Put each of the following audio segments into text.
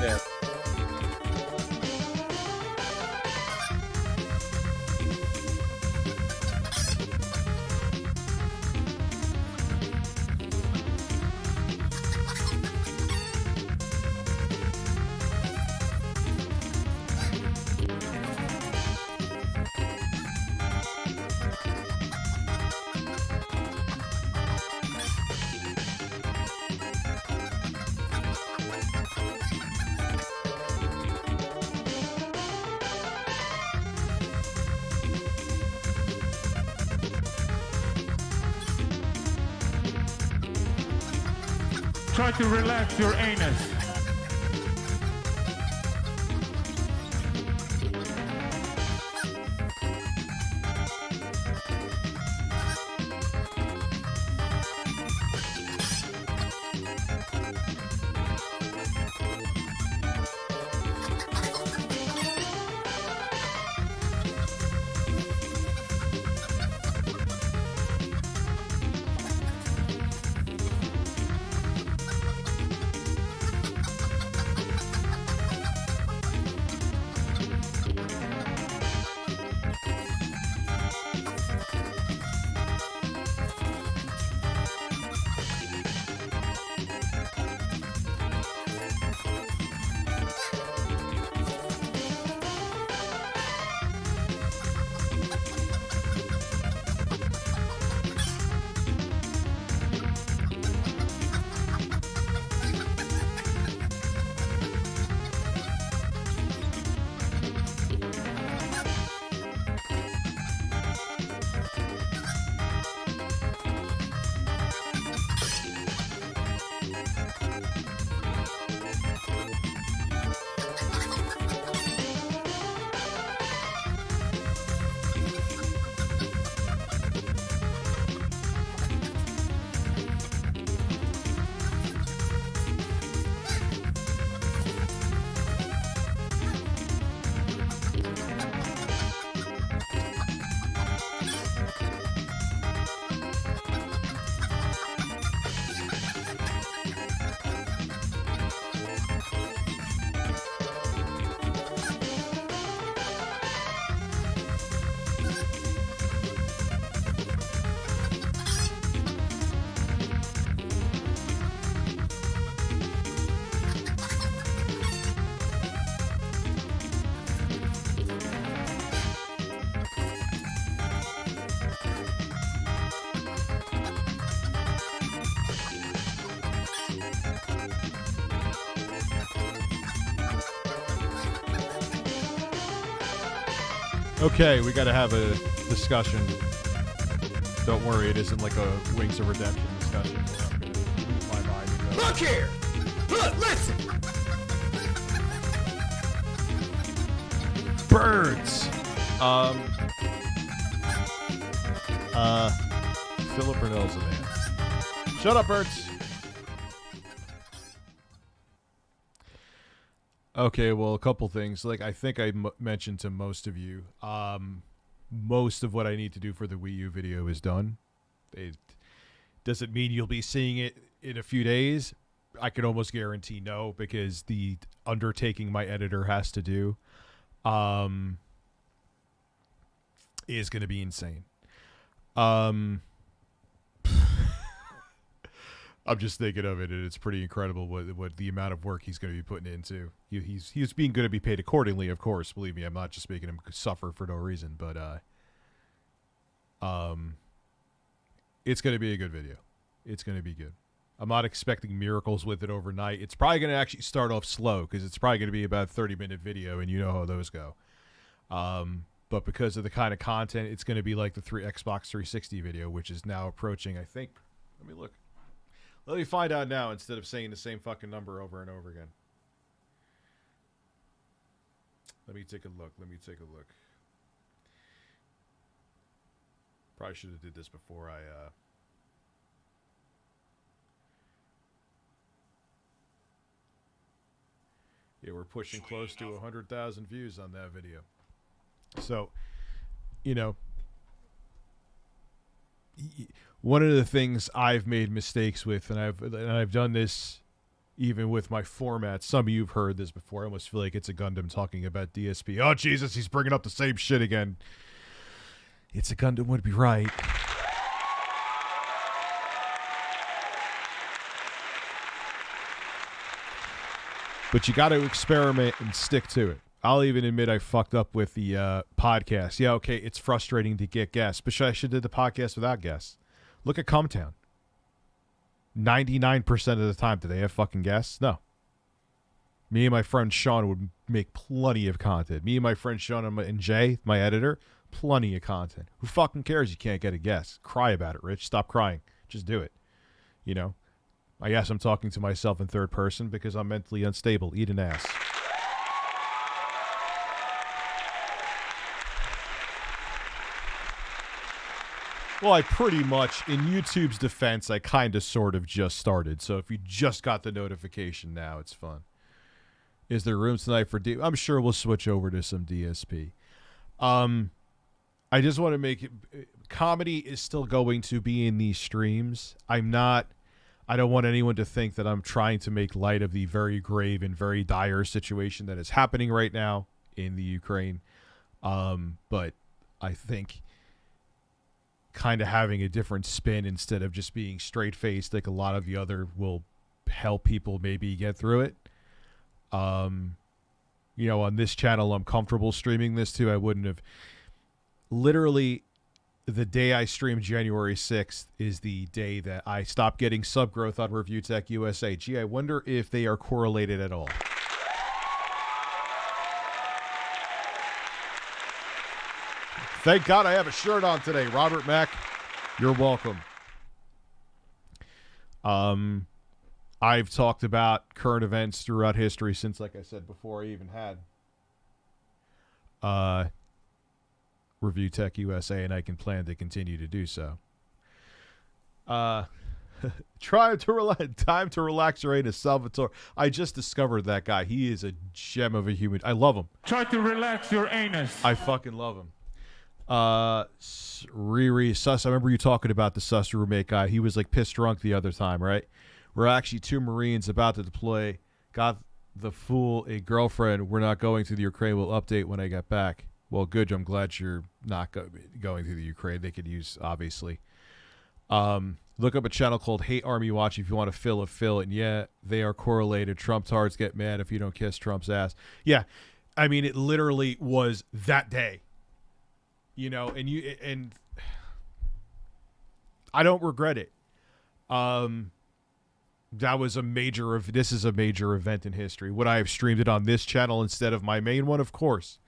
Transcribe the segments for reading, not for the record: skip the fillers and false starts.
Yeah. Try to relax your anus. Okay, we got to have a discussion. Don't worry, it isn't like a Wings of Redemption discussion. Look here! Look, listen! Birds! Philip Burnell's a man. Shut up, birds! Okay, well, a couple things. Like, I think I mentioned to most of you, most of what I need to do for the Wii U video is done. It doesn't mean you'll be seeing it in a few days. I can almost guarantee no, because the undertaking my editor has to do is going to be insane. I'm just thinking of it, and it's pretty incredible what the amount of work he's going to be putting into. He's being going to be paid accordingly, of course. Believe me, I'm not just making him suffer for no reason, but it's going to be a good video. It's going to be good. I'm not expecting miracles with it overnight. It's probably going to actually start off slow because it's probably going to be about a 30-minute video, and you know how those go. But because of the kind of content, it's going to be like the Xbox 360 video, which is now approaching, I think. Let me look. Let me find out now instead of saying the same fucking number over and over again. Let me take a look. Probably should have did this before I... Yeah, we're pushing close to 100,000 views on that video. So, you know... One of the things I've made mistakes with, and I've done this even with my format. Some of you've heard this before. I almost feel like it's a Gundam talking about DSP. Oh, Jesus, he's bringing up the same shit again. It's a Gundam would be right. But you got to experiment and stick to it. I'll even admit I fucked up with the podcast. Yeah, okay, it's frustrating to get guests, but I should have did the podcast without guests. Look at Cumtown. 99% of the time, do they have fucking guests? No. Me and my friend Sean would make plenty of content. Me and my friend Sean and Jay, my editor, plenty of content. Who fucking cares you can't get a guest? Cry about it, Rich. Stop crying. Just do it. You know? I guess I'm talking to myself in third person because I'm mentally unstable. Eat an ass. Well, I pretty much, in YouTube's defense, I kind of sort of just started. So if you just got the notification now, it's fun. Is there room tonight for I'm sure we'll switch over to some DSP. I just want to make it, comedy is still going to be in these streams. I don't want anyone to think that I'm trying to make light of the very grave and very dire situation that is happening right now in the Ukraine. But I think kind of having a different spin instead of just being straight-faced like a lot of the other will help people maybe get through it. You know, on this channel, I'm comfortable streaming this too. I wouldn't have. Literally, the day I streamed January 6th is the day that I stopped getting sub growth on ReviewTechUSA. Gee, I wonder if they are correlated at all. Thank God I have a shirt on today. Robert Mack, you're welcome. I've talked about current events throughout history since, like I said before, I even had ReviewTechUSA, and I can plan to continue to do so. Time to relax, Reina Salvatore. I just discovered that guy. He is a gem of a human. I love him. Try to relax your anus. I fucking love him. Riri Sus. I remember you talking about the Sus roommate guy. He was like pissed drunk the other time, right? We're actually 2 Marines about to deploy. Got the fool a girlfriend. We're not going to the Ukraine. We'll update when I get back. Well, good. I'm glad you're not going to the Ukraine. They could use, obviously. Look up a channel called Hate Army Watch if you want to fill a fill. And yeah, they are correlated. Trump tards get mad if you don't kiss Trump's ass. Yeah, I mean, it literally was that day. You know, and I don't regret it. That was this is a major event in history. Would I have streamed it on this channel instead of my main one? Of course.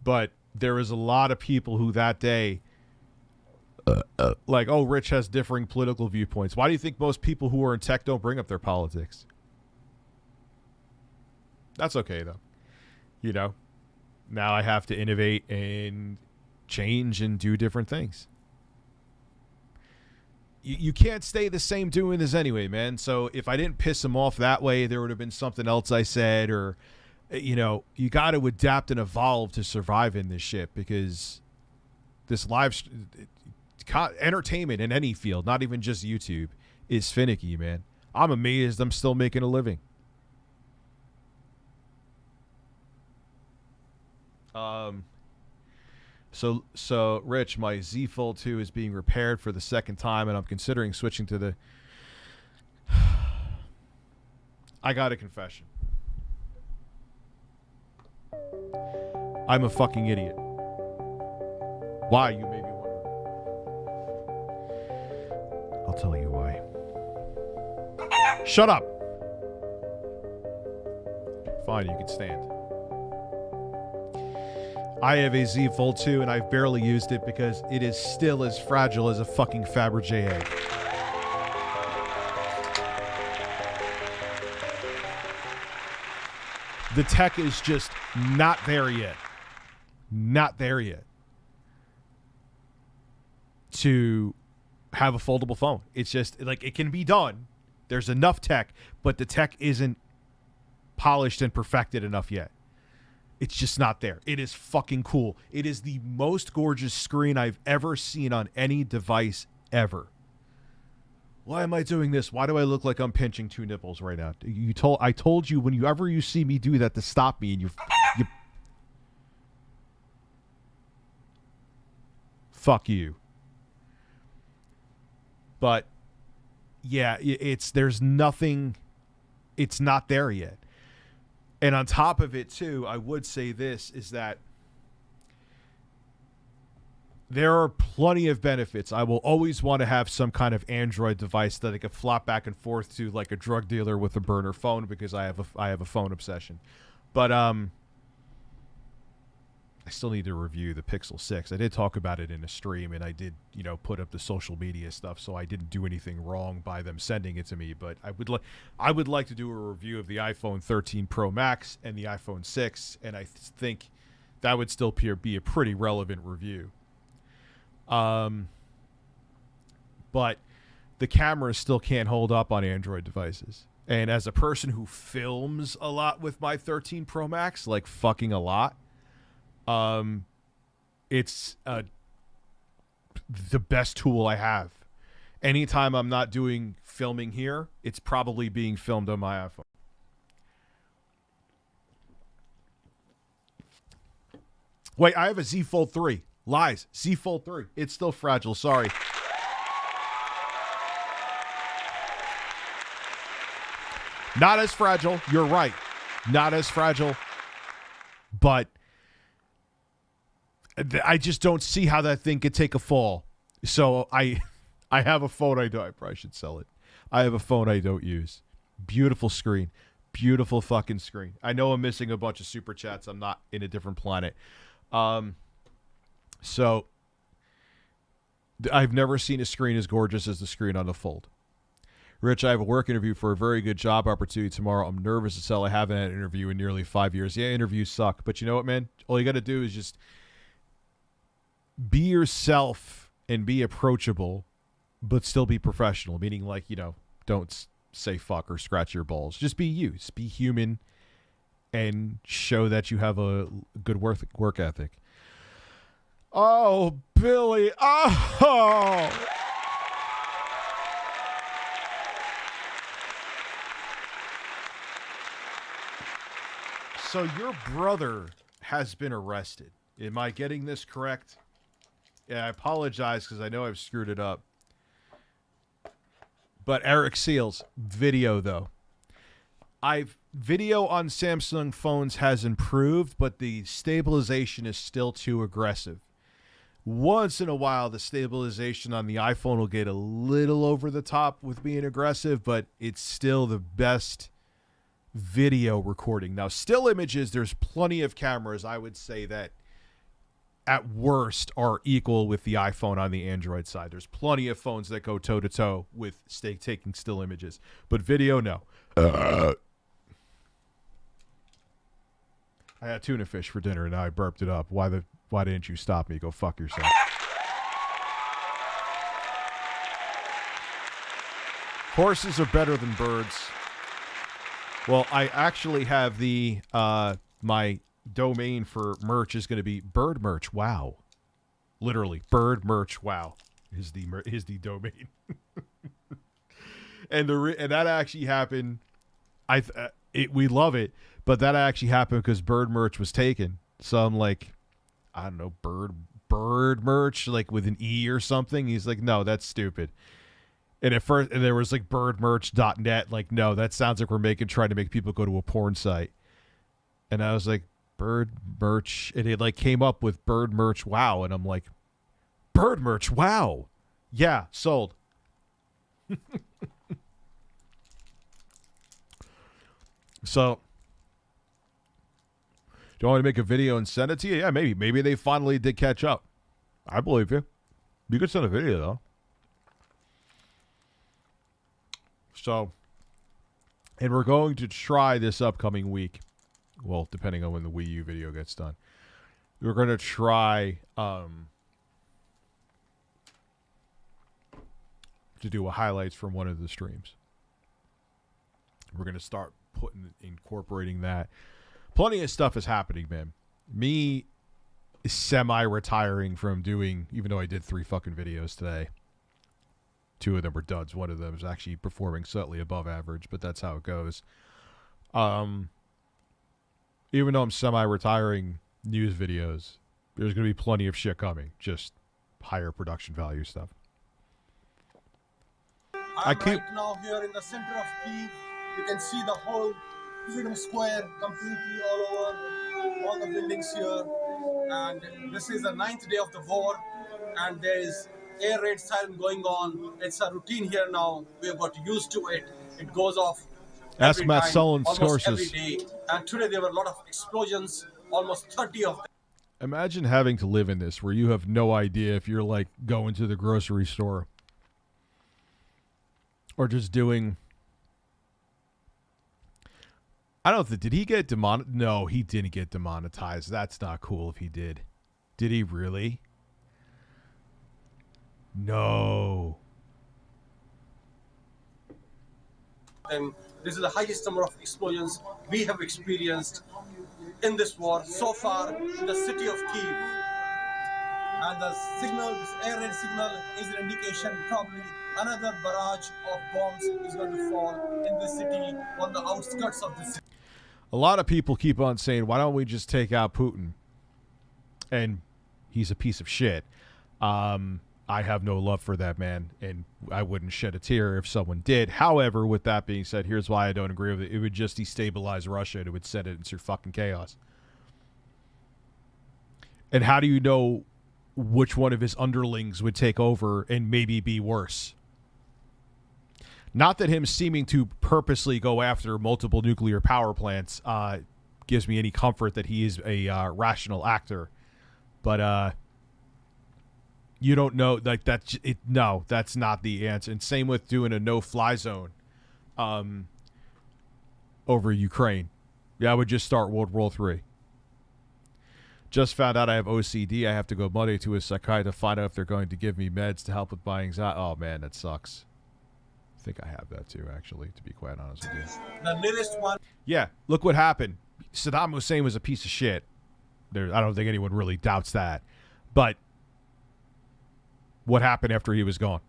But there is a lot of people who that day, like, oh, Rich has differing political viewpoints. Why do you think most people who are in tech don't bring up their politics? That's okay, though. You know, now I have to innovate and change and do different things. You can't stay the same doing this anyway, man. So if I didn't piss him off that way, there would have been something else I said, or, you know, you got to adapt and evolve to survive in this shit, because this entertainment in any field, not even just YouTube, is finicky, man. I'm amazed I'm still making a living. So Rich, my Z Fold 2 is being repaired for the second time, and I'm considering switching to the... I got a confession. I'm a fucking idiot. Why, you may be wondering. I'll tell you why. Shut up! Fine, you can stand. I have a Z Fold 2, and I've barely used it because it is still as fragile as a fucking Fabergé egg. The tech is just not there yet. Not there yet. To have a foldable phone. It's just, like, it can be done. There's enough tech, but the tech isn't polished and perfected enough yet. It's just not there. It is fucking cool. It is the most gorgeous screen I've ever seen on any device ever. Why am I doing this? Why do I look like I'm pinching two nipples right now? I told you whenever you see me do that to stop me, and you fuck you. But yeah, there's nothing. It's not there yet. And on top of it too, I would say this is that there are plenty of benefits. I will always want to have some kind of Android device that I can flop back and forth to, like a drug dealer with a burner phone, because I have a phone obsession. But I still need to review the Pixel 6. I did talk about it in a stream, and I did, put up the social media stuff, so I didn't do anything wrong by them sending it to me. But I would like to do a review of the iPhone 13 Pro Max and the iPhone 6, and I think that would still be a pretty relevant review. But the cameras still can't hold up on Android devices. And as a person who films a lot with my 13 Pro Max, like fucking a lot, it's the best tool I have. Anytime I'm not doing filming here, it's probably being filmed on my iPhone. Wait, I have a Z Fold 3. Lies. Z Fold 3. It's still fragile. Sorry. Not as fragile. You're right. Not as fragile. But I just don't see how that thing could take a fall. So I have a phone I probably should sell it. I have a phone I don't use. Beautiful screen. Beautiful fucking screen. I know I'm missing a bunch of super chats. I'm not in a different planet. So I've never seen a screen as gorgeous as the screen on the Fold. Rich, I have a work interview for a very good job opportunity tomorrow. I'm nervous as hell. I haven't had an interview in nearly 5 years. Yeah, interviews suck. But you know what, man? All you got to do is just be yourself and be approachable, but still be professional. Meaning, like, don't say fuck or scratch your balls. Just be you. Just be human and show that you have a good work ethic. Oh, Billy. Oh. So your brother has been arrested. Am I getting this correct? Yeah, I apologize because I know I've screwed it up. But Eric Seals, video though. Video on Samsung phones has improved, but the stabilization is still too aggressive. Once in a while, the stabilization on the iPhone will get a little over the top with being aggressive, but it's still the best video recording. Now, still images, there's plenty of cameras, I would say, that at worst are equal with the iPhone on the Android side. There's plenty of phones that go toe-to-toe with taking still images. But video, no. I had tuna fish for dinner, and now I burped it up. Why didn't you stop me? Go fuck yourself. Horses are better than birds. Well, I actually have the my domain for merch is going to be Bird Merch Wow. Literally, Bird Merch Wow is the domain. and that actually happened. We love it, but that actually happened because Bird Merch was taken. So I'm like, I don't know, bird merch, like with an E or something. He's like, no, that's stupid. And at first, and there was like birdmerch.net. Like, no, that sounds like we're trying to make people go to a porn site. And I was like, Bird Merch, and it like came up with Bird Merch Wow, and I'm like, Bird Merch Wow, yeah, sold. So, do you want me to make a video and send it to you? Yeah, maybe they finally did catch up. I believe you. You could send a video though. So, and we're going to try this upcoming week. Well, depending on when the Wii U video gets done. We're going to try to do a highlights from one of the streams. We're going to start incorporating that. Plenty of stuff is happening, man. Me semi-retiring from doing, even though I did 3 fucking videos today. 2 of them were duds. One of them is actually performing slightly above average, but that's how it goes. Even though I'm semi-retiring news videos, there's going to be plenty of shit coming. Just higher production value stuff. I'm right now here in the center of Kyiv. You can see the whole Freedom Square completely all over, all the buildings here. And this is the 9th day of the war, and there is air raid siren going on. It's a routine here now. We have got used to it. It goes off Ask every Matt time, Sullen's almost sources. every day. And today there were a lot of explosions, almost 30 of them. Imagine having to live in this where you have no idea if you're like going to the grocery store or just doing. I don't think, did he get demonetized? No, he didn't get demonetized. That's not cool if he did. Did he really? No. And this is the highest number of explosions we have experienced in this war so far in the city of Kyiv. And the signal, this air raid signal, is an indication probably another barrage of bombs is going to fall in the city on the outskirts of the city. A lot of people keep on saying, why don't we just take out Putin? And he's a piece of shit. I have no love for that man, and I wouldn't shed a tear if someone did. However, with that being said, here's why I don't agree with it. It would just destabilize Russia, and it would set it into fucking chaos. And how do you know which one of his underlings would take over and maybe be worse? Not that him seeming to purposely go after multiple nuclear power plants gives me any comfort that he is a rational actor. But you don't know, like, that's it. No, that's not the answer. And same with doing a no-fly zone over Ukraine. Yeah, I would just start World War III. Just found out I have OCD. I have to go Monday to a psychiatrist to find out if they're going to give me meds to help with my anxiety. Oh, man, that sucks. I think I have that too, actually, to be quite honest with you. The nearest one. Yeah, look what happened. Saddam Hussein was a piece of shit. I don't think anyone really doubts that. But what happened after he was gone?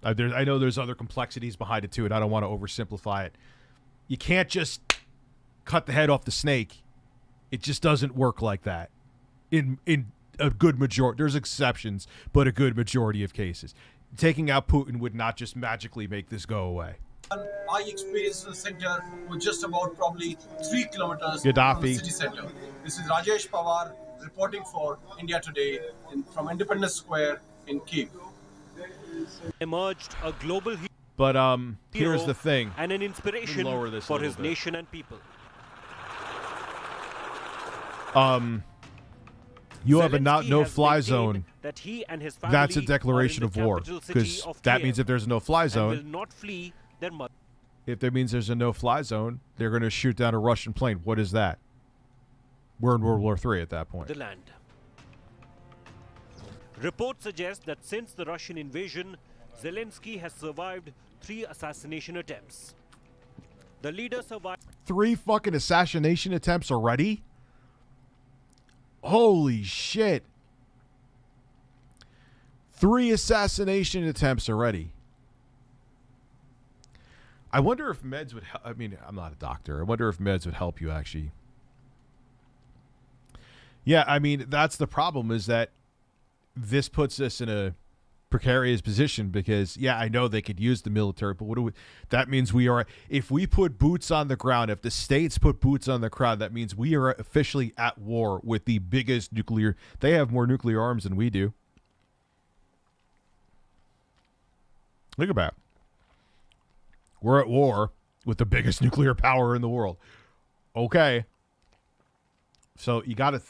I know there's other complexities behind it too, and I don't want to oversimplify it. You can't just cut the head off the snake. It just doesn't work like that. In a good majority, there's exceptions, but a good majority of cases. Taking out Putin would not just magically make this go away. I experienced the center with just about probably 3 kilometers Gaddafi. from the city center. This is Rajesh Pawar reporting for India Today from Independence Square in Kyiv. Emerged a global But hero here's the thing. and an inspiration Lower this a for little his bit. nation and people. You have a Zelensky no-fly has zone. maintained that he and his family That's a are in declaration the of war, capital city because of that Kiev means if there's a no-fly and will zone, not flee their mother. if that means there's a no-fly zone, they're going to shoot down a Russian plane. What is that? We're in World War III at that point. The land. Reports suggest that since the Russian invasion, Zelensky has survived 3 assassination attempts. The leader survived 3 fucking assassination attempts already? Holy shit. 3 assassination attempts already. I wonder if meds would help. I mean, I'm not a doctor. I wonder if meds would help you, actually. Yeah, I mean, that's the problem, is that this puts us in a precarious position because, yeah, I know they could use the military, but what do we, that means we are, if we put boots on the ground, if the states put boots on the ground, that means we are officially at war with the biggest nuclear, they have more nuclear arms than we do. Think about it. We're at war with the biggest nuclear power in the world. Okay. So you got to,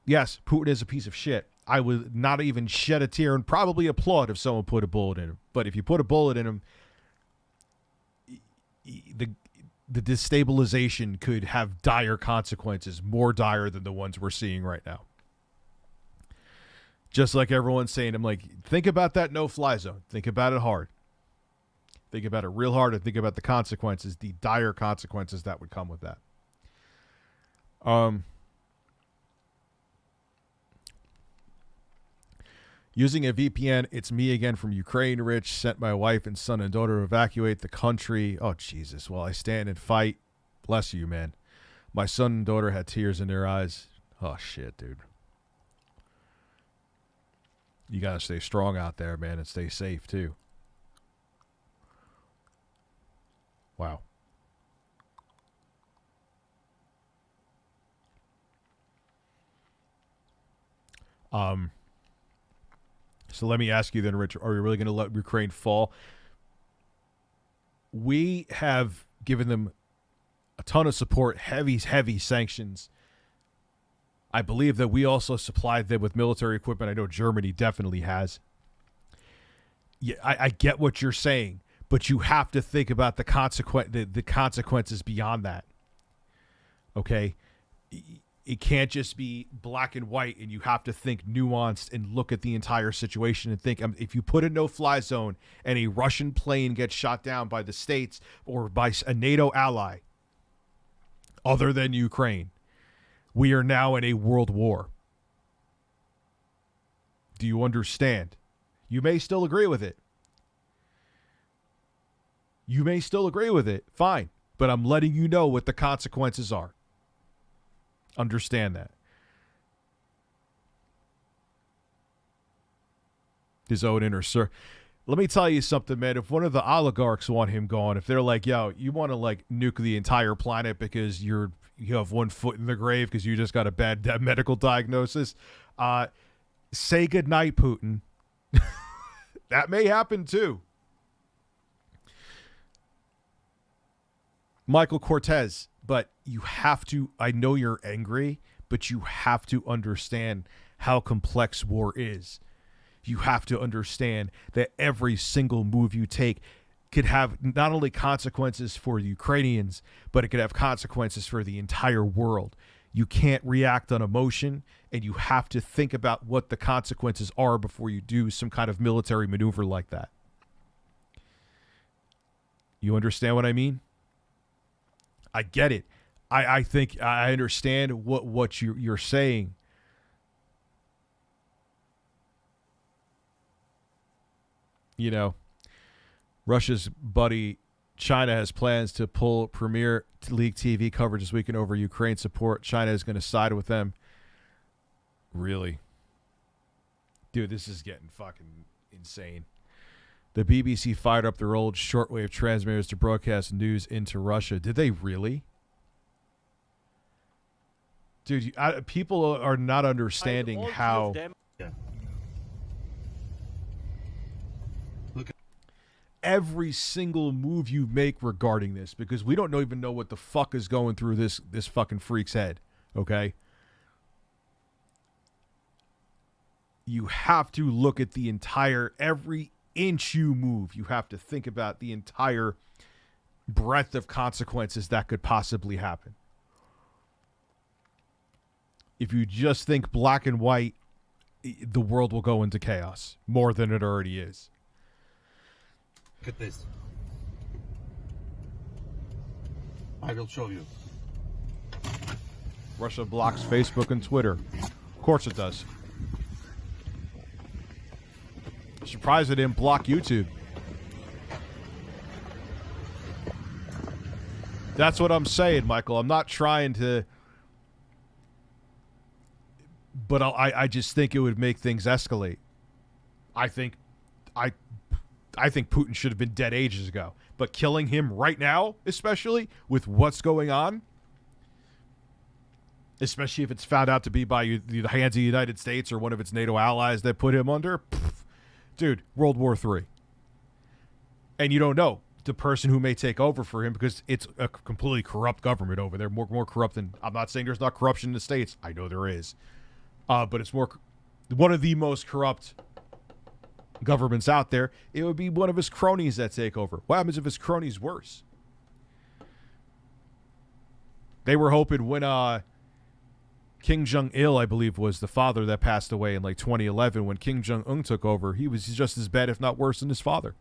yes, Putin is a piece of shit. I would not even shed a tear and probably applaud if someone put a bullet in him. But if you put a bullet in him, the destabilization could have dire consequences, more dire than the ones we're seeing right now. Just like everyone's saying, I'm like, think about that no-fly zone. Think about it hard. Think about it real hard and think about the consequences, the dire consequences that would come with that. Using a VPN, it's me again from Ukraine, Rich. Sent my wife and son and daughter to evacuate the country. Oh, Jesus. While I stand and fight. Bless you, man. My son and daughter had tears in their eyes. Oh, shit, dude. You got to stay strong out there, man, and stay safe, too. Wow. So let me ask you then, Richard, are we really going to let Ukraine fall? We have given them a ton of support, heavy sanctions. I believe that we also supplied them with military equipment. I know Germany definitely has. Yeah, I get what you're saying, but you have to think about the consequences beyond that. Okay? It can't just be black and white, and you have to think nuanced and look at the entire situation and think, if you put a no-fly zone and a Russian plane gets shot down by the States or by a NATO ally other than Ukraine, we are now in a world war. Do you understand? You may still agree with it. You may still agree with it. Fine. But I'm letting you know what the consequences are. Understand that. His own inner circle. Let me tell you something, man. If one of the oligarchs want him gone, if they're like, yo, you want to like nuke the entire planet because you have 1 foot in the grave because you just got a bad medical diagnosis, say goodnight, Putin. That may happen too. Michael Cortez, but you have to, I know you're angry, but you have to understand how complex war is. You have to understand that every single move you take could have not only consequences for the Ukrainians, but it could have consequences for the entire world. You can't react on emotion, and you have to think about what the consequences are before you do some kind of military maneuver like that. You understand what I mean? I get it. I think I understand what you're saying. You know, Russia's buddy China has plans to pull Premier League TV coverage this weekend over Ukraine support. China is going to side with them. Really? Dude, this is getting fucking insane. The BBC fired up their old shortwave transmitters to broadcast news into Russia. Did they really? Dude, people are not understanding how... Every single move you make regarding this, because we don't even know what the fuck is going through this fucking freak's head, okay? You have to look at the entire, every inch you move, you have to think about the entire breadth of consequences that could possibly happen. If you just think black and white, the world will go into chaos more than it already is. Look at this. I will show you. Russia blocks Facebook and Twitter. Of course it does. I'm surprised it didn't block YouTube. That's what I'm saying, Michael. I'm not trying to... But I just think it would make things escalate. I think Putin should have been dead ages ago. But killing him right now, especially with what's going on, especially if it's found out to be by the hands of the United States or one of its NATO allies that put him under, dude, World War III. And you don't know the person who may take over for him because it's a completely corrupt government over there, more corrupt than... I'm not saying there's not corruption in the States. I know there is. But it's one of the most corrupt governments out there. It would be one of his cronies that take over. What happens if his cronies worse? They were hoping when Kim Jong-il, I believe, was the father that passed away in like 2011. When Kim Jong-un took over, he was just as bad, if not worse, than his father.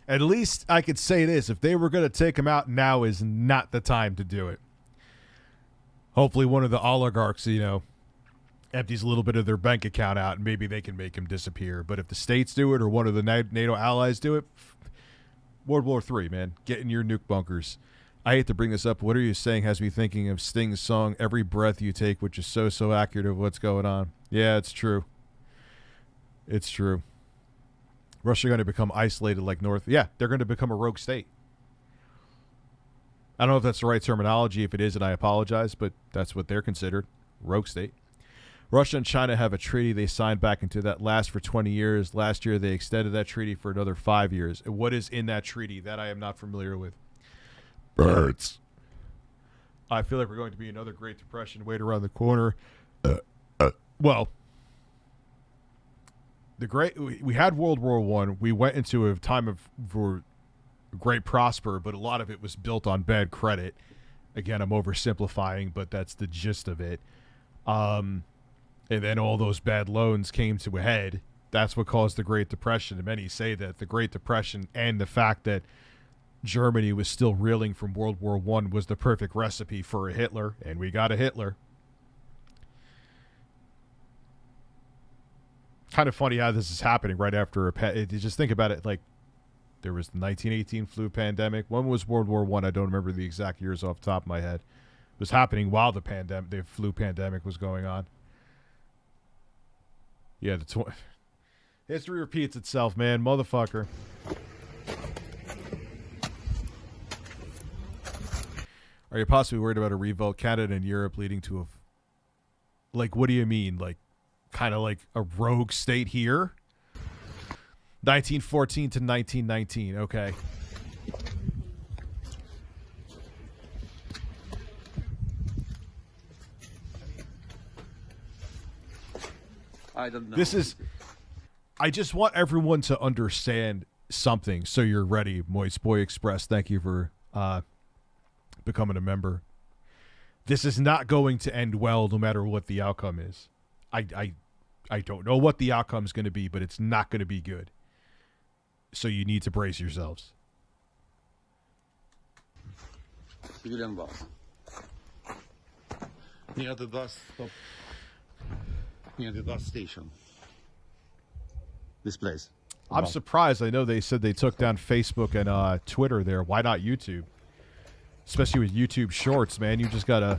At least I could say this. If they were going to take him out, now is not the time to do it. Hopefully one of the oligarchs, empties a little bit of their bank account out, and maybe they can make him disappear. But if the states do it or one of the NATO allies do it, World War III, man. Get in your nuke bunkers. I hate to bring this up. What are you saying has me thinking of Sting's song, Every Breath You Take, which is so accurate of what's going on. Yeah, it's true. It's true. Russia going to become isolated like North. Yeah, they're going to become a rogue state. I don't know if that's the right terminology. If it is, and I apologize, but that's what they're considered. Rogue state. Russia and China have a treaty they signed back into that lasts for 20 years. Last year, they extended that treaty for another 5 years. And what is in that treaty? That I am not familiar with. Birds. I feel like we're going to be another Great Depression wait around the corner. Well, we had World War I. We went into a time for great prosper, but a lot of it was built on bad credit. Again, I'm oversimplifying, but that's the gist of it. And then all those bad loans came to a head. That's what caused the Great Depression. And many say that the Great Depression and the fact that Germany was still reeling from World War I was the perfect recipe for a Hitler, and we got a Hitler. Kind of funny how this is happening right after you just think about it, like there was the 1918 flu pandemic. When was World War I? I don't remember the exact years off the top of my head. It was happening while the flu pandemic was going on. Yeah, history repeats itself, man, motherfucker. Are you possibly worried about a revolt, Canada and Europe leading to what do you mean? Like, kind of like a rogue state here? 1914 to 1919, okay. I don't know. I just want everyone to understand something, so you're ready. Moist Boy Express, thank you for becoming a member. This is not going to end well no matter what the outcome is. I don't know what the outcome is going to be, but it's not going to be good. So you need to brace yourselves. Civilian bus. Near the bus stop. Near the bus station. This place. I'm surprised. I know they said they took down Facebook and Twitter there. Why not YouTube? Especially with YouTube Shorts, man. You just gotta...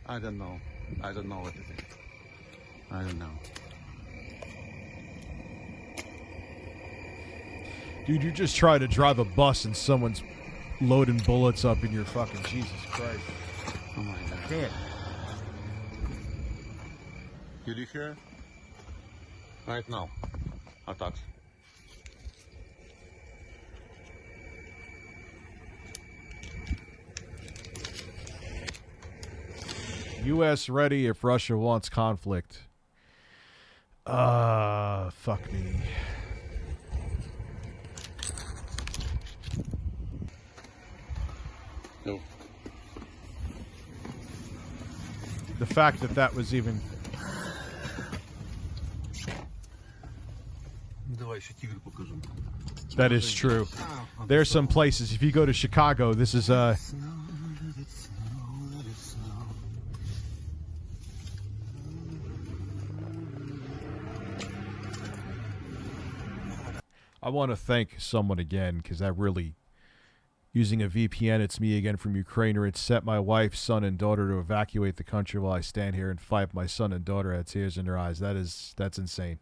I don't know. I don't know what it is. I don't know. Dude, you just try to drive a bus and someone's loading bullets up in your fucking Jesus Christ. Oh my God. Can't. Did you hear? Right now. Attacks. U.S. ready if Russia wants conflict. Fuck me. No. The fact that was even... That is true. There's some places, if you go to Chicago, this is I want to thank someone again, because that really, using a VPN, it's me again from Ukraine, or it's set my wife, son, and daughter to evacuate the country while I stand here and fight. My son and daughter had tears in their eyes. That's insane.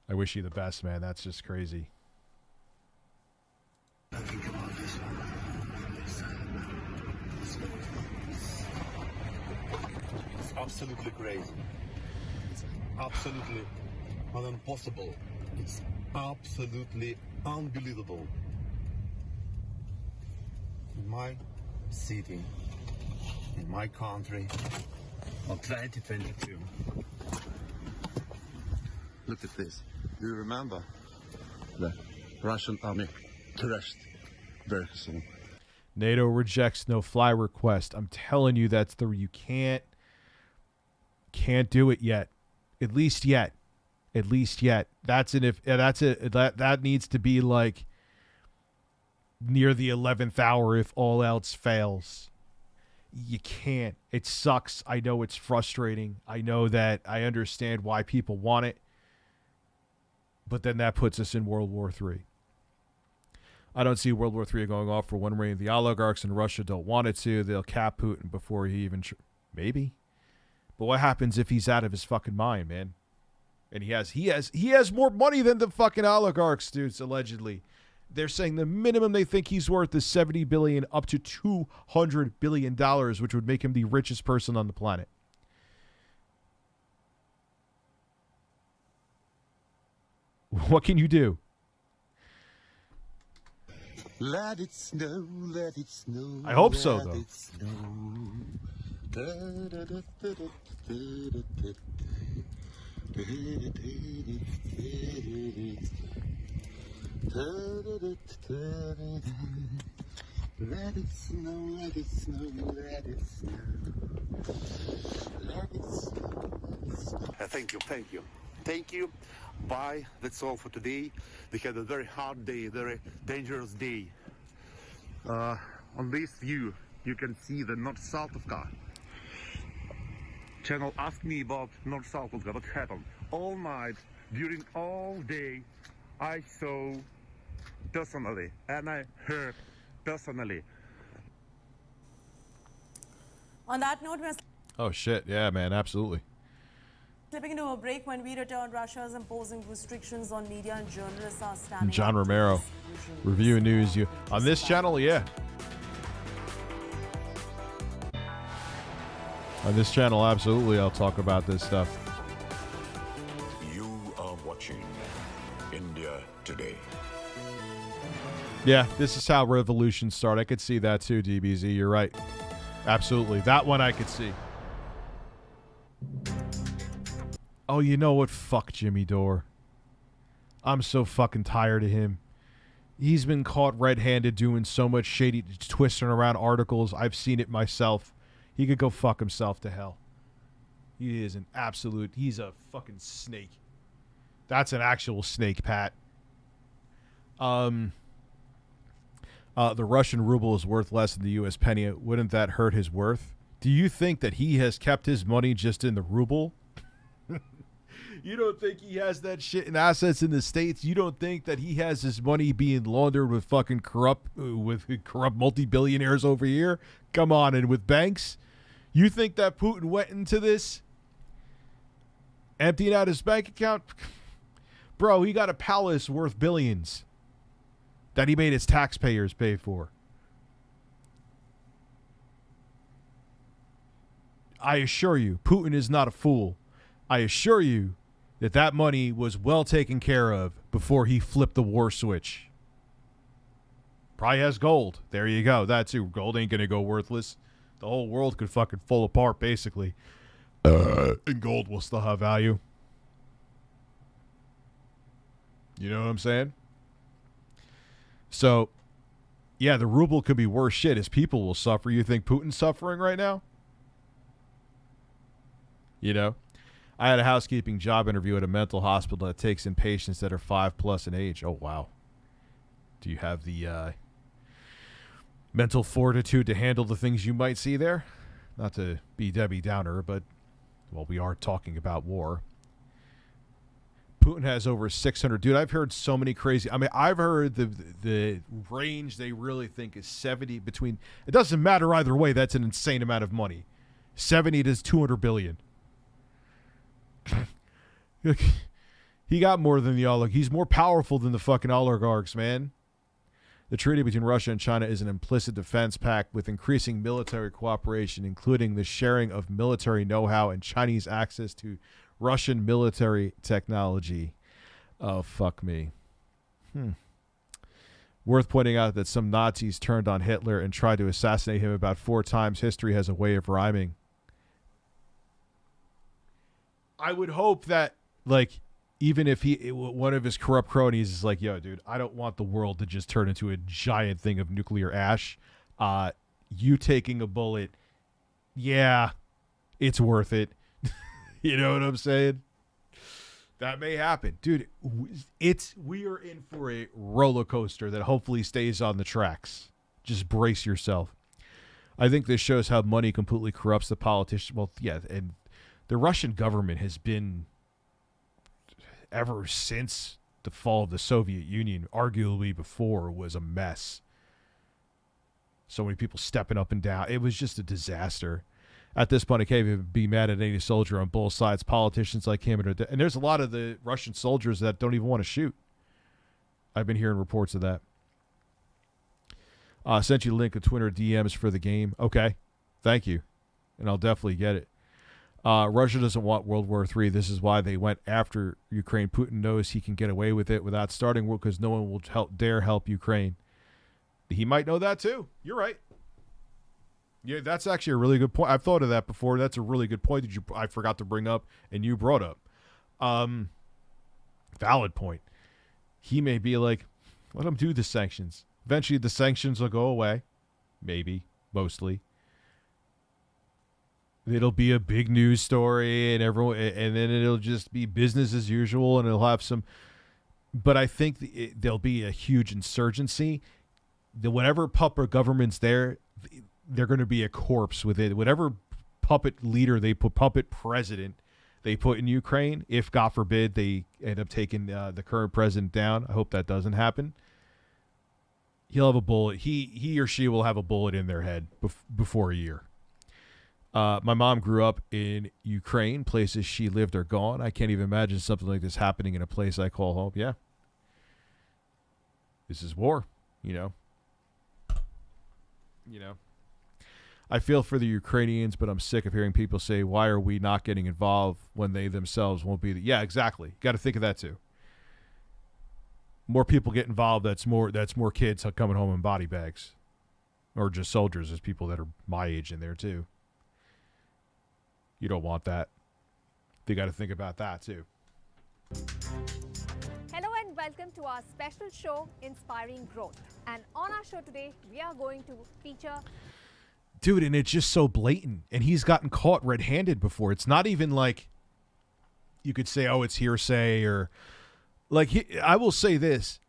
I wish you the best, man. That's just crazy. It's absolutely crazy. It's absolutely impossible. It's absolutely unbelievable. In my city, in my country, of 2022. Look at this. Do you remember? Russian army crushed very soon. NATO rejects no-fly request. I'm telling you, that's the you can't do it yet. At least yet. That's an if that's it. That needs to be like near the 11th hour if all else fails. You can't. It sucks. I know it's frustrating. I know that I understand why people want it. But then that puts us in World War III. I don't see World War III going off for one reason. The oligarchs in Russia don't want it to. They'll cap Putin before he even... Maybe. But what happens if he's out of his fucking mind, man? And he has more money than the fucking oligarchs, dudes, allegedly. They're saying the minimum they think he's worth is $70 billion up to $200 billion, which would make him the richest person on the planet. What can you do? Let it snow, let it snow. I hope so, though. Let it snow, let it snow, let it snow. Let it snow. Thank you. Bye. That's all for today. We had a very hard day, very dangerous day. On this view, you can see the north-south channel asked me about north-south what happened. All night, during all day, I saw personally, and I heard personally. On that note, we're Oh, shit. Yeah, man. Absolutely. slipping into a break. When we return, Russia is imposing restrictions on media and journalists are standing John up to Romero, this regime. Review News. You on this channel, yeah. On this channel, absolutely, I'll talk about this stuff. You are watching India Today. Yeah, this is how revolutions start. I could see that too, DBZ. You're right. Absolutely. That one I could see. Oh, you know what? Fuck Jimmy Dore. I'm so fucking tired of him. He's been caught red-handed doing so much shady twisting around articles. I've seen it myself. He could go fuck himself to hell. He is an absolute... He's a fucking snake. That's an actual snake, Pat. The Russian ruble is worth less than the U.S. penny. Wouldn't that hurt his worth? Do you think that he has kept his money just in the ruble? You don't think he has that shit in assets in the States? You don't think that he has his money being laundered with fucking corrupt multi-billionaires over here? Come on, and with banks? You think that Putin went into this emptying out his bank account? Bro, he got a palace worth billions that he made his taxpayers pay for. I assure you, Putin is not a fool. I assure you that that money was well taken care of before he flipped the war switch. Probably has gold. There you go. That too. Gold ain't going to go worthless. The whole world could fucking fall apart, basically. And gold will still have value. You know what I'm saying? So, yeah, the ruble could be worse shit. His people will suffer. You think Putin's suffering right now? You know? I had a housekeeping job interview at a mental hospital that takes in patients that are 5+ in age. Oh, wow. Do you have the mental fortitude to handle the things you might see there? Not to be Debbie Downer, but, well, we are talking about war. Putin has over 600. Dude, I've heard so many crazy. I mean, I've heard the range they really think is 70 between. It doesn't matter either way. That's an insane amount of money. 70 to 200 billion. He got more than the oligarchs. He's more powerful than the fucking oligarchs, man. The treaty between Russia and China is an implicit defense pact with increasing military cooperation, including the sharing of military know-how and Chinese access to Russian military technology. Oh, fuck me. Worth pointing out that some Nazis turned on Hitler and tried to assassinate him about 4 times. History has a way of rhyming. I would hope that, like, even if one of his corrupt cronies is like, yo, dude, I don't want the world to just turn into a giant thing of nuclear ash. You taking a bullet, yeah, it's worth it. You know what I'm saying? That may happen. Dude, we are in for a roller coaster that hopefully stays on the tracks. Just brace yourself. I think this shows how money completely corrupts the politicians. Well, yeah, and the Russian government has been, ever since the fall of the Soviet Union, arguably before, was a mess. So many people stepping up and down. It was just a disaster. At this point, I can't even be mad at any soldier on both sides. Politicians like him, and there's a lot of the Russian soldiers that don't even want to shoot. I've been hearing reports of that. Sent you a link of Twitter DMs for the game. Okay, thank you, and I'll definitely get it. Russia doesn't want World War III. This is why they went after Ukraine. Putin knows he can get away with it without starting war because no one will dare help Ukraine. He might know that too. You're right. Yeah, that's actually a really good point. I've thought of that before. That's a really good point that I forgot to bring up and you brought up. Valid point. He may be like, let him do the sanctions. Eventually the sanctions will go away. Maybe. Mostly. It'll be a big news story and then it'll just be business as usual and it'll have some, but I think there'll be a huge insurgency. Whatever puppet government's there, they're going to be a corpse with it. Whatever puppet leader puppet president they put in Ukraine, if God forbid they end up taking the current president down, I hope that doesn't happen. He'll have a bullet. He or she will have a bullet in their head before a year. My mom grew up in Ukraine. Places she lived are gone. I can't even imagine something like this happening in a place I call home. Yeah. This is war, you know. I feel for the Ukrainians, but I'm sick of hearing people say, why are we not getting involved when they themselves won't be? Yeah, exactly. Got to think of that too. More people get involved. That's more kids coming home in body bags, or just soldiers. There's people that are my age in there too. You don't want that. They got to think about that too. Hello and welcome to our special show, Inspiring Growth. And on our show today, we are going to feature... Dude, and it's just so blatant. And he's gotten caught red-handed before. It's not even like you could say, oh, it's hearsay or... Like, I will say this.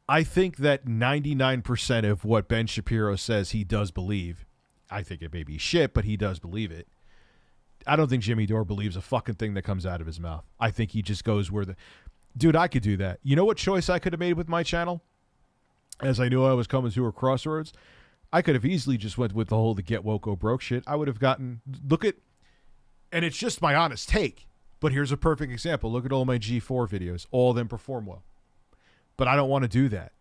I think that 99% of what Ben Shapiro says he does believe. I think it may be shit, but he does believe it. I don't think Jimmy Dore believes a fucking thing that comes out of his mouth. I think he just goes where the... Dude, I could do that. You know what choice I could have made with my channel? As I knew I was coming to a crossroads, I could have easily just went with the get woke, go broke shit. I would have gotten... Look at... And it's just my honest take. But here's a perfect example. Look at all my G4 videos. All of them perform well. But I don't want to do that.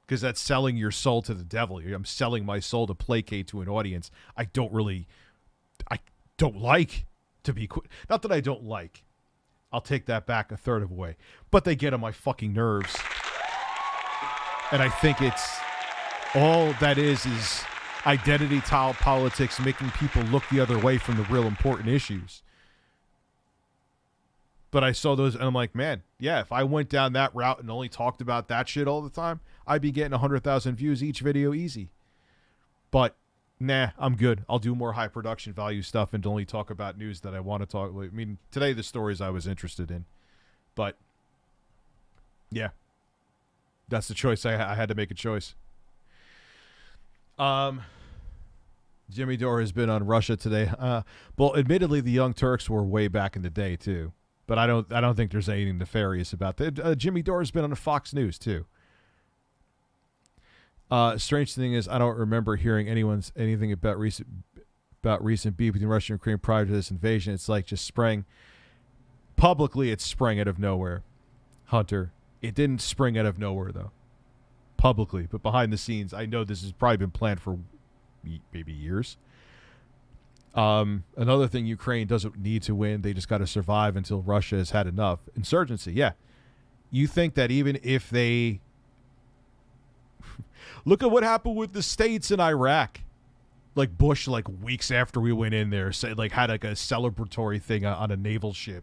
Because that's selling your soul to the devil. I'm selling my soul to placate to an audience I don't like to be... Not that I don't like. I'll take that back a third of the way. But they get on my fucking nerves. And I think it's... All that is identity politics, making people look the other way from the real important issues. But I saw those, and I'm like, man, yeah, if I went down that route and only talked about that shit all the time, I'd be getting 100,000 views each video easy. But, nah, I'm good. I'll do more high production value stuff and only talk about news that I want to talk. I mean, today the stories I was interested in. But, yeah, that's the choice. I had to make a choice. Jimmy Dore has been on Russia today. Well, admittedly, the Young Turks were way back in the day too. But I don't think there's anything nefarious about that. Jimmy Dore has been on Fox News too. Strange thing is, I don't remember hearing anything about recent beef between Russia and Ukraine prior to this invasion. It's like just sprang publicly. It sprang out of nowhere, Hunter. It didn't spring out of nowhere though, publicly. But behind the scenes, I know this has probably been planned for maybe years. Another thing, Ukraine doesn't need to win. They just got to survive until Russia has had enough. Insurgency, yeah. You think that even if they... Look at what happened with the states in Iraq. Like Bush, like weeks after we went in there, said, like had like a celebratory thing on a naval ship.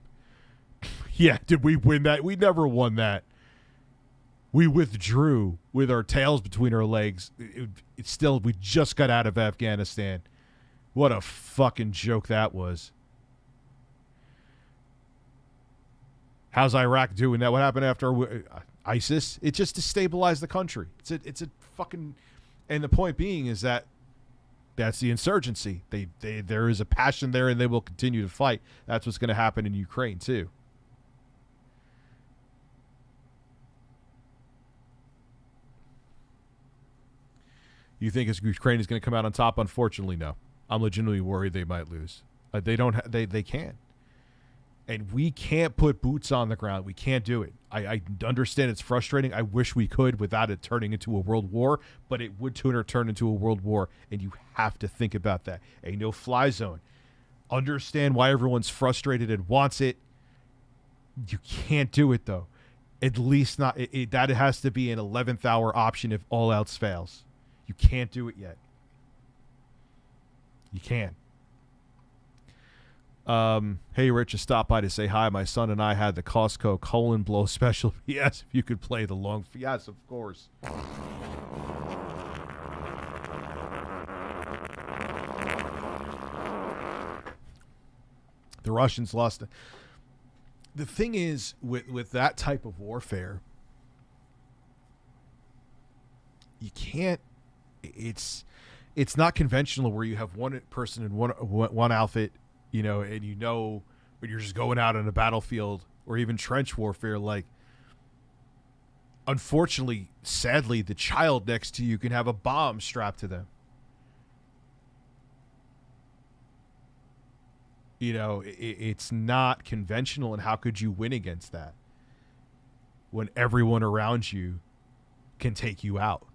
Yeah, did we win that? We never won that. We withdrew with our tails between our legs. It's still, we just got out of Afghanistan. What a fucking joke that was. How's Iraq doing that? What happened after ISIS? It just destabilized the country. It's a fucking, and the point being is that that's the insurgency. There is a passion there, and they will continue to fight. That's what's going to happen in Ukraine too. You think Ukraine is going to come out on top? Unfortunately, no. I'm legitimately worried they might lose. They don't. They can't. And we can't put boots on the ground. We can't do it. I understand it's frustrating. I wish we could without it turning into a world war, but it would turn into a world war, and you have to think about that. A no-fly zone. Understand why everyone's frustrated and wants it. You can't do it, though. At least not. That has to be an 11th hour option if all else fails. You can't do it yet. You can't. Hey, Rich, just stop by to say hi. My son and I had the Costco colon blow special. Yes, if you could play the long. Yes, of course. The Russians lost. The thing is, with that type of warfare, you can't. It's not conventional where you have one person in one outfit. You know, and you know when you're just going out on a battlefield or even trench warfare, like, unfortunately, sadly, the child next to you can have a bomb strapped to them. You know, it's not conventional, and how could you win against that when everyone around you can take you out?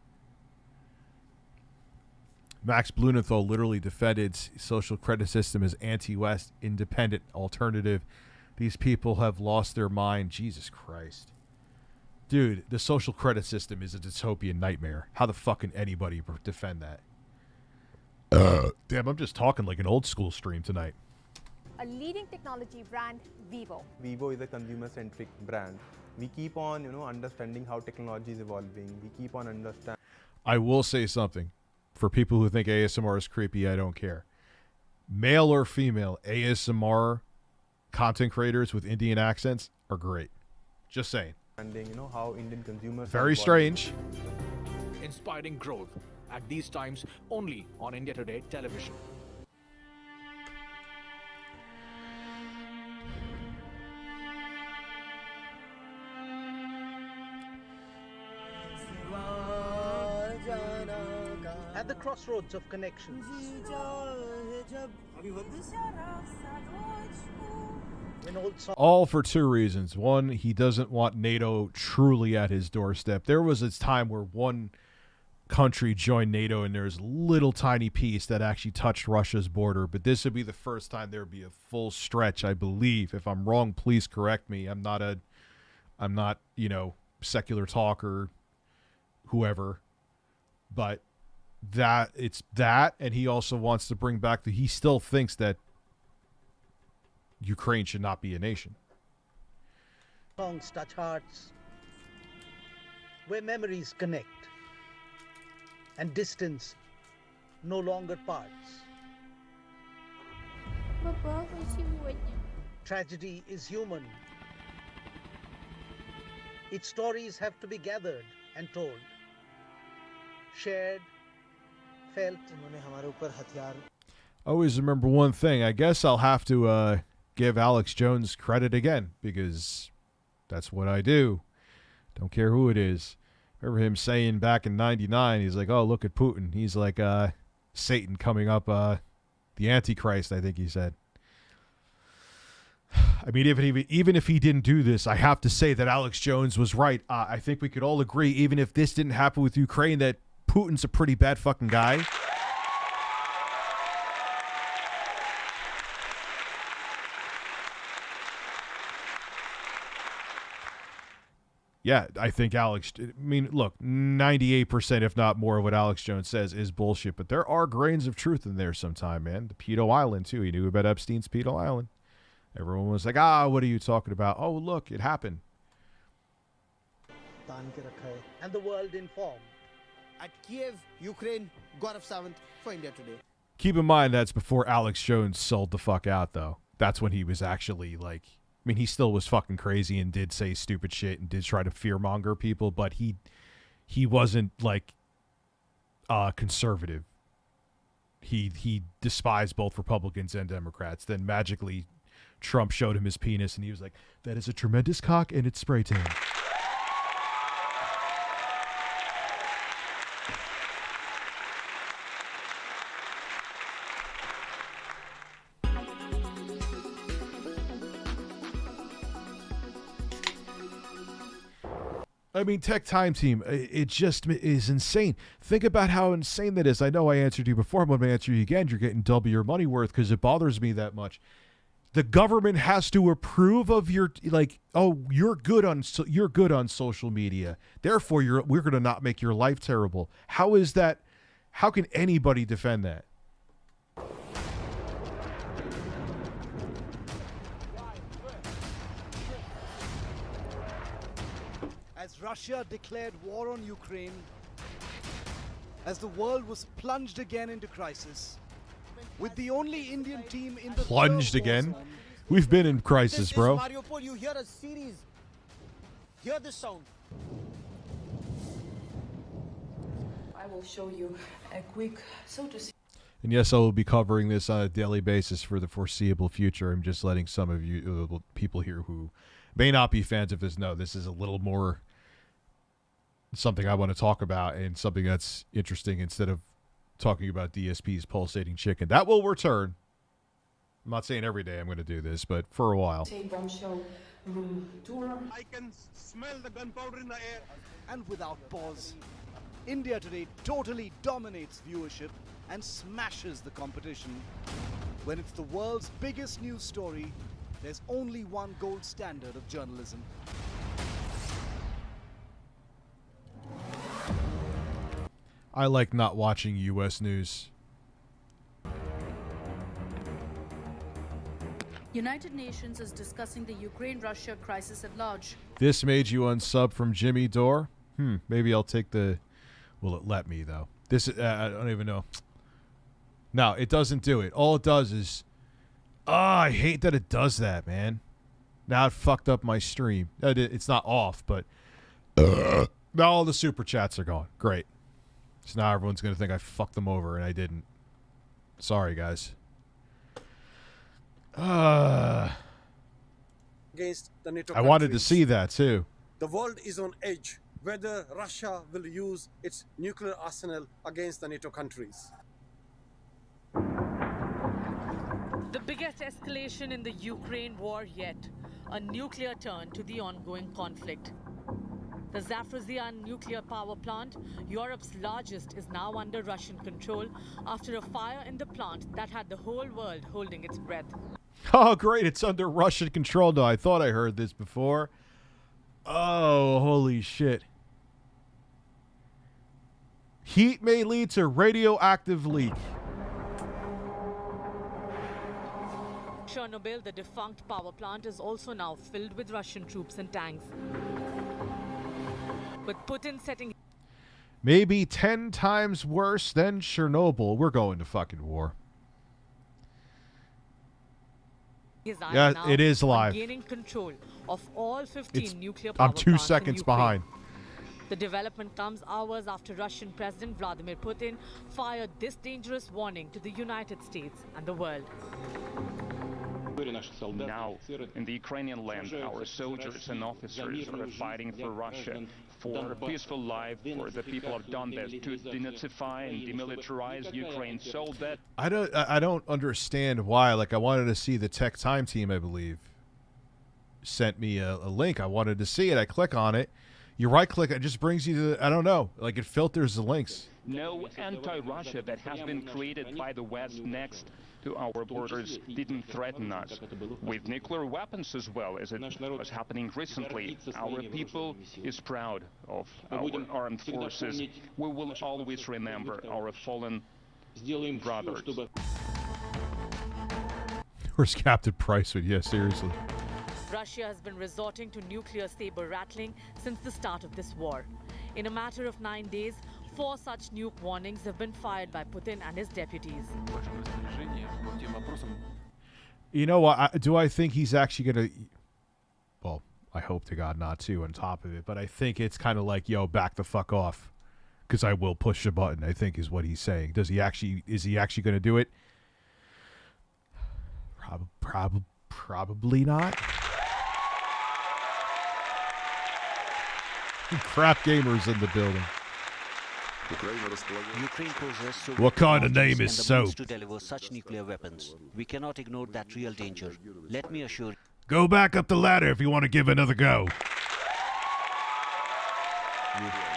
Max Blumenthal literally defended social credit system as anti-West, independent, alternative. These people have lost their mind. Jesus Christ. Dude, the social credit system is a dystopian nightmare. How the fuck can anybody defend that? Damn, I'm just talking like an old school stream tonight. A leading technology brand, Vivo. Vivo is a consumer-centric brand. We keep on, understanding how technology is evolving. We keep on understanding. I will say something. For people who think ASMR is creepy, I don't care. Male or female, ASMR content creators with Indian accents are great. Just saying. How Indian consumers. Very strange. Inspiring growth at these times only on India Today television. At the crossroads of connections. All for two reasons. One, he doesn't want NATO truly at his doorstep. There was a time where one country joined NATO and there's little tiny piece that actually touched Russia's border, but this would be the first time there would be a full stretch, I believe. If I'm wrong, please correct me. I'm not, secular talk or whoever, but it's that, and he also wants to bring back he still thinks that Ukraine should not be a nation. Songs touch hearts, where memories connect, and distance no longer parts. Tragedy is human. Its stories have to be gathered and told, shared, felt. Always remember one thing. I guess I'll have to give Alex Jones credit again, because that's what I do. Don't care who it is. Remember him saying back in '99, he's like, "Oh, look at Putin." He's like Satan coming up, the Antichrist, I think he said. I mean, even if he didn't do this, I have to say that Alex Jones was right. I think we could all agree, even if this didn't happen with Ukraine, that Putin's a pretty bad fucking guy. Yeah, I think look, 98%, if not more, of what Alex Jones says is bullshit, but there are grains of truth in there sometime, man. The pedo island, too. He knew about Epstein's pedo island. Everyone was like, ah, what are you talking about? Oh, look, it happened. And the world informed. At Kiev, Ukraine, God of Seventh for India Today. Keep in mind that's before Alex Jones sold the fuck out, though. That's when he was actually like, I mean, he still was fucking crazy and did say stupid shit and did try to fearmonger people, but he wasn't like conservative. He despised both Republicans and Democrats. Then magically Trump showed him his penis and he was like, that is a tremendous cock and it's spray tan. I mean, Tech Time Team, it just is insane. Think about how insane that is. I know I answered you before, but I'm going to answer you again. You're getting double your money worth because it bothers me that much. The government has to approve of your, like, oh, you're good on social media. Therefore, we're going to not make your life terrible. How is that? How can anybody defend that? As Russia declared war on Ukraine, as the world was plunged again into crisis, with the only Indian team in the plunged again? We've been in crisis, bro. Mariupol, you hear a series. Hear this sound. I will show you a quick, so to say. And yes, I will be covering this on a daily basis for the foreseeable future. I'm just letting some of you people here who may not be fans of this know this is a little more something I want to talk about and something that's interesting instead of talking about DSP's pulsating chicken. That will return. I'm not saying every day I'm going to do this, but for a while. Bombshell room tour. I can smell the gunpowder in the air. And without pause, India Today totally dominates viewership and smashes the competition. When it's the world's biggest news story, there's only one gold standard of journalism. I like not watching U.S. news. United Nations is discussing the Ukraine-Russia crisis at large. This made you unsub from Jimmy Dore? Maybe I'll take the... Will it let me, though? This, I don't even know. No, it doesn't do it. All it does is... Oh, I hate that it does that, man. Now it fucked up my stream. It's not off, but... Now all the super chats are gone. Great. So now everyone's going to think I fucked them over, and I didn't. Sorry, guys. Against the NATO I wanted to countries. see that, too. The world is on edge whether Russia will use its nuclear arsenal against the NATO countries. The biggest escalation in the Ukraine war yet, a nuclear turn to the ongoing conflict. The Zaporizhzhia nuclear power plant, Europe's largest, is now under Russian control after a fire in the plant that had the whole world holding its breath. Oh, great. It's under Russian control now. I thought I heard this before. Oh, holy shit. Heat may lead to radioactive leak. Chernobyl, the defunct power plant, is also now filled with Russian troops and tanks. With Putin setting... Maybe 10 times worse than Chernobyl. We're going to fucking war. Yeah, it is live. Gaining control of all 15 nuclear power I'm 2 plants seconds in Ukraine. behind. The development comes hours after Russian President Vladimir Putin fired this dangerous warning to the United States and the world. Now, in the Ukrainian land, our soldiers and officers are fighting for Russia, for a peaceful life, for the people of Donbass, to denazify and demilitarize Ukraine so that... I don't understand why. Like, I wanted to see the Tech Time Team, I believe, sent me a link. I wanted to see it. I click on it. You right-click, it just brings you to the, I don't know, like it filters the links. No anti-Russia that has been created by the West next to our borders didn't threaten us. With nuclear weapons as well, as it was happening recently, our people is proud of our armed forces. We will always remember our fallen brothers. Where's Captain Price? But yeah, seriously. Russia has been resorting to nuclear saber rattling since the start of this war. In a matter of 9 days, 4 such nuke warnings have been fired by Putin and his deputies. You know what? Do I think he's actually going to... Well, I hope to God not to on top of it, but I think it's kind of like, yo, back the fuck off, because I will push the button, I think is what he's saying. Is he actually going to do it? Probably not. Crap gamers in the building. Ukraine possesses What kind of name is soap? to deliver such nuclear weapons. We cannot ignore that real danger. Let me assure you. Go back up the ladder if you want to give another go.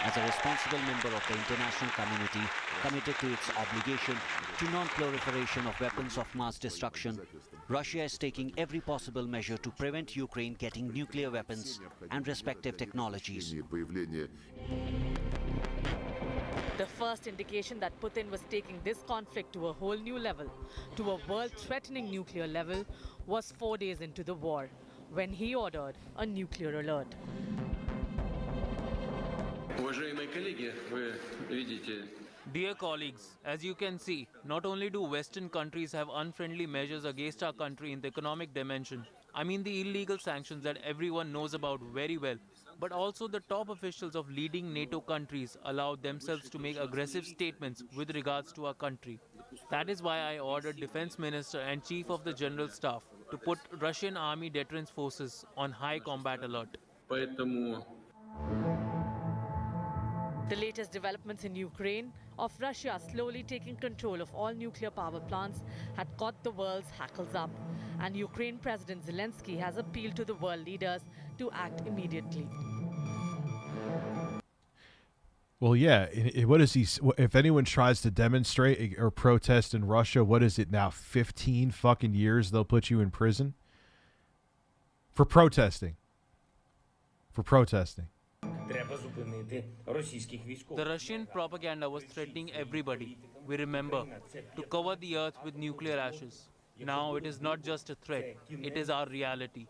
As a responsible member of the international community committed to its obligation to non-proliferation of weapons of mass destruction, Russia is taking every possible measure to prevent Ukraine getting nuclear weapons and respective technologies. The first indication that Putin was taking this conflict to a whole new level, to a world-threatening nuclear level, was 4 days into the war, when he ordered a nuclear alert. Dear colleagues, as you can see, not only do Western countries have unfriendly measures against our country in the economic dimension, I mean the illegal sanctions that everyone knows about very well, but also the top officials of leading NATO countries allow themselves to make aggressive statements with regards to our country. That is why I ordered Defense Minister and Chief of the General Staff to put Russian Army Deterrence Forces on high combat alert. The latest developments in Ukraine, of Russia slowly taking control of all nuclear power plants, had caught the world's hackles up, and Ukraine President Zelensky has appealed to the world leaders to act immediately. Well, yeah. What is he? If anyone tries to demonstrate or protest in Russia, what is it now? 15 fucking years they'll put you in prison for protesting. For protesting. The Russian propaganda was threatening everybody, we remember, to cover the earth with nuclear ashes. Now it is not just a threat, it is our reality.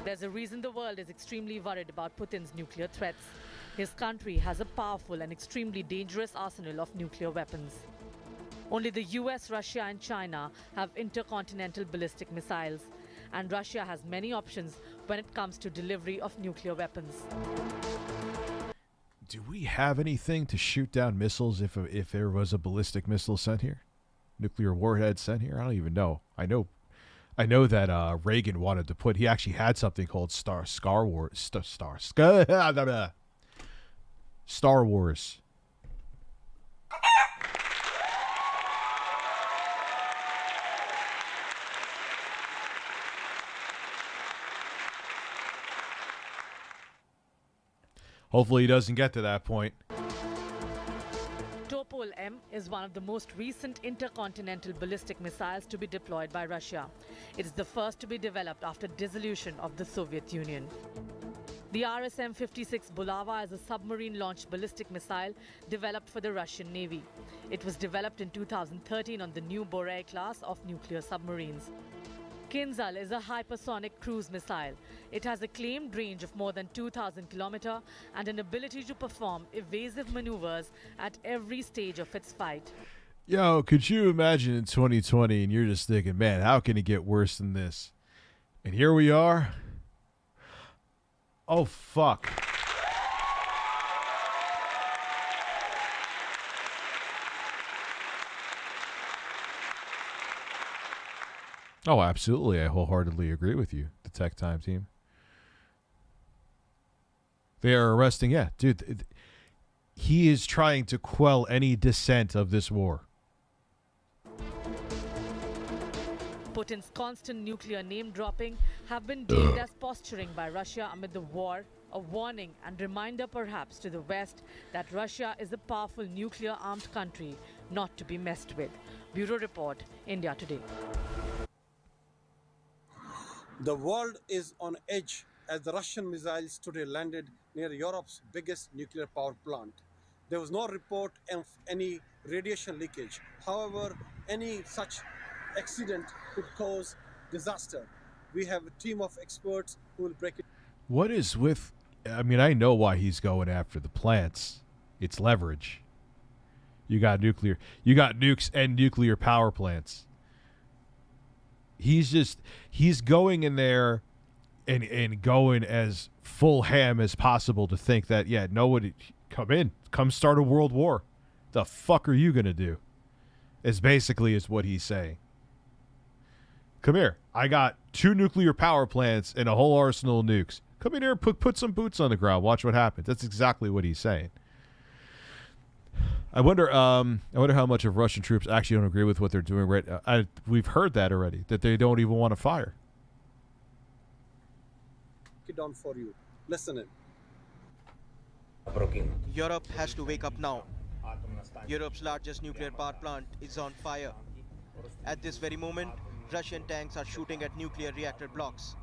There's a reason the world is extremely worried about Putin's nuclear threats. His country has a powerful and extremely dangerous arsenal of nuclear weapons. Only the US, Russia and China have intercontinental ballistic missiles, and Russia has many options when it comes to delivery of nuclear weapons. Do we have anything to shoot down missiles if there was a ballistic missile sent here? Nuclear warhead sent here? I don't even know. I know that Reagan wanted to put. He actually had something called Star Wars. Hopefully he doesn't get to that point. Topol M is one of the most recent intercontinental ballistic missiles to be deployed by Russia. It is the first to be developed after dissolution of the Soviet Union. The RSM-56 Bulava is a submarine-launched ballistic missile developed for the Russian Navy. It was developed in 2013 on the new Borei class of nuclear submarines. Kinzhal is a hypersonic cruise missile. It has a claimed range of more than 2,000 kilometers and an ability to perform evasive maneuvers at every stage of its fight. Yo, could you imagine in 2020 and you're just thinking, man, how can it get worse than this? And here we are. Oh, fuck. Oh, absolutely. I wholeheartedly agree with you, the Tech Time team. They are arresting, yeah. Dude, he is trying to quell any dissent of this war. Putin's constant nuclear name-dropping have been deemed as posturing by Russia amid the war, a warning and reminder perhaps to the West that Russia is a powerful nuclear-armed country not to be messed with. Bureau Report, India Today. The world is on edge as the Russian missiles today landed near Europe's biggest nuclear power plant. There was no report of any radiation leakage. However, any such accident could cause disaster. We have a team of experts who will break it. What is with... I mean, I know why he's going after the plants. It's leverage. You got nukes and nuclear power plants. He's going in there and going as full ham as possible to think that, yeah, nobody... Come start a world war. The fuck are you gonna do? Is what he's saying. Come here. I got 2 nuclear power plants and a whole arsenal of nukes. Come in here and put some boots on the ground. Watch what happens. That's exactly what he's saying. I wonder how much of Russian troops actually don't agree with what they're doing right now. We've heard that already, that they don't even want to fire. It down for you. Listen in. Europe has to wake up now. Europe's largest nuclear power plant is on fire. At this very moment, Russian tanks are shooting at nuclear reactor blocks.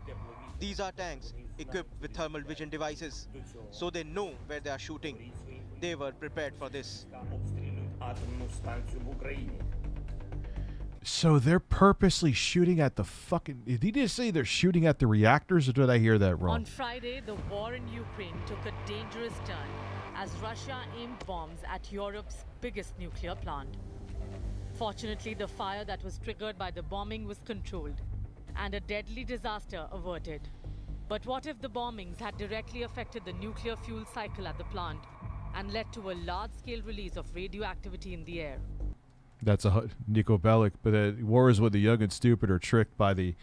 These are tanks equipped with thermal vision devices, so they know where they are shooting. They were prepared for this. So they're purposely shooting at the fucking... Did he just say they're shooting at the reactors, or did I hear that wrong? On Friday, the war in Ukraine took a dangerous turn as Russia aimed bombs at Europe's biggest nuclear plant. Fortunately, the fire that was triggered by the bombing was controlled and a deadly disaster averted. But what if the bombings had directly affected the nuclear fuel cycle at the plant and led to a large-scale release of radioactivity in the air? That's a Nico Bellic, but war is when the young and stupid are tricked by the...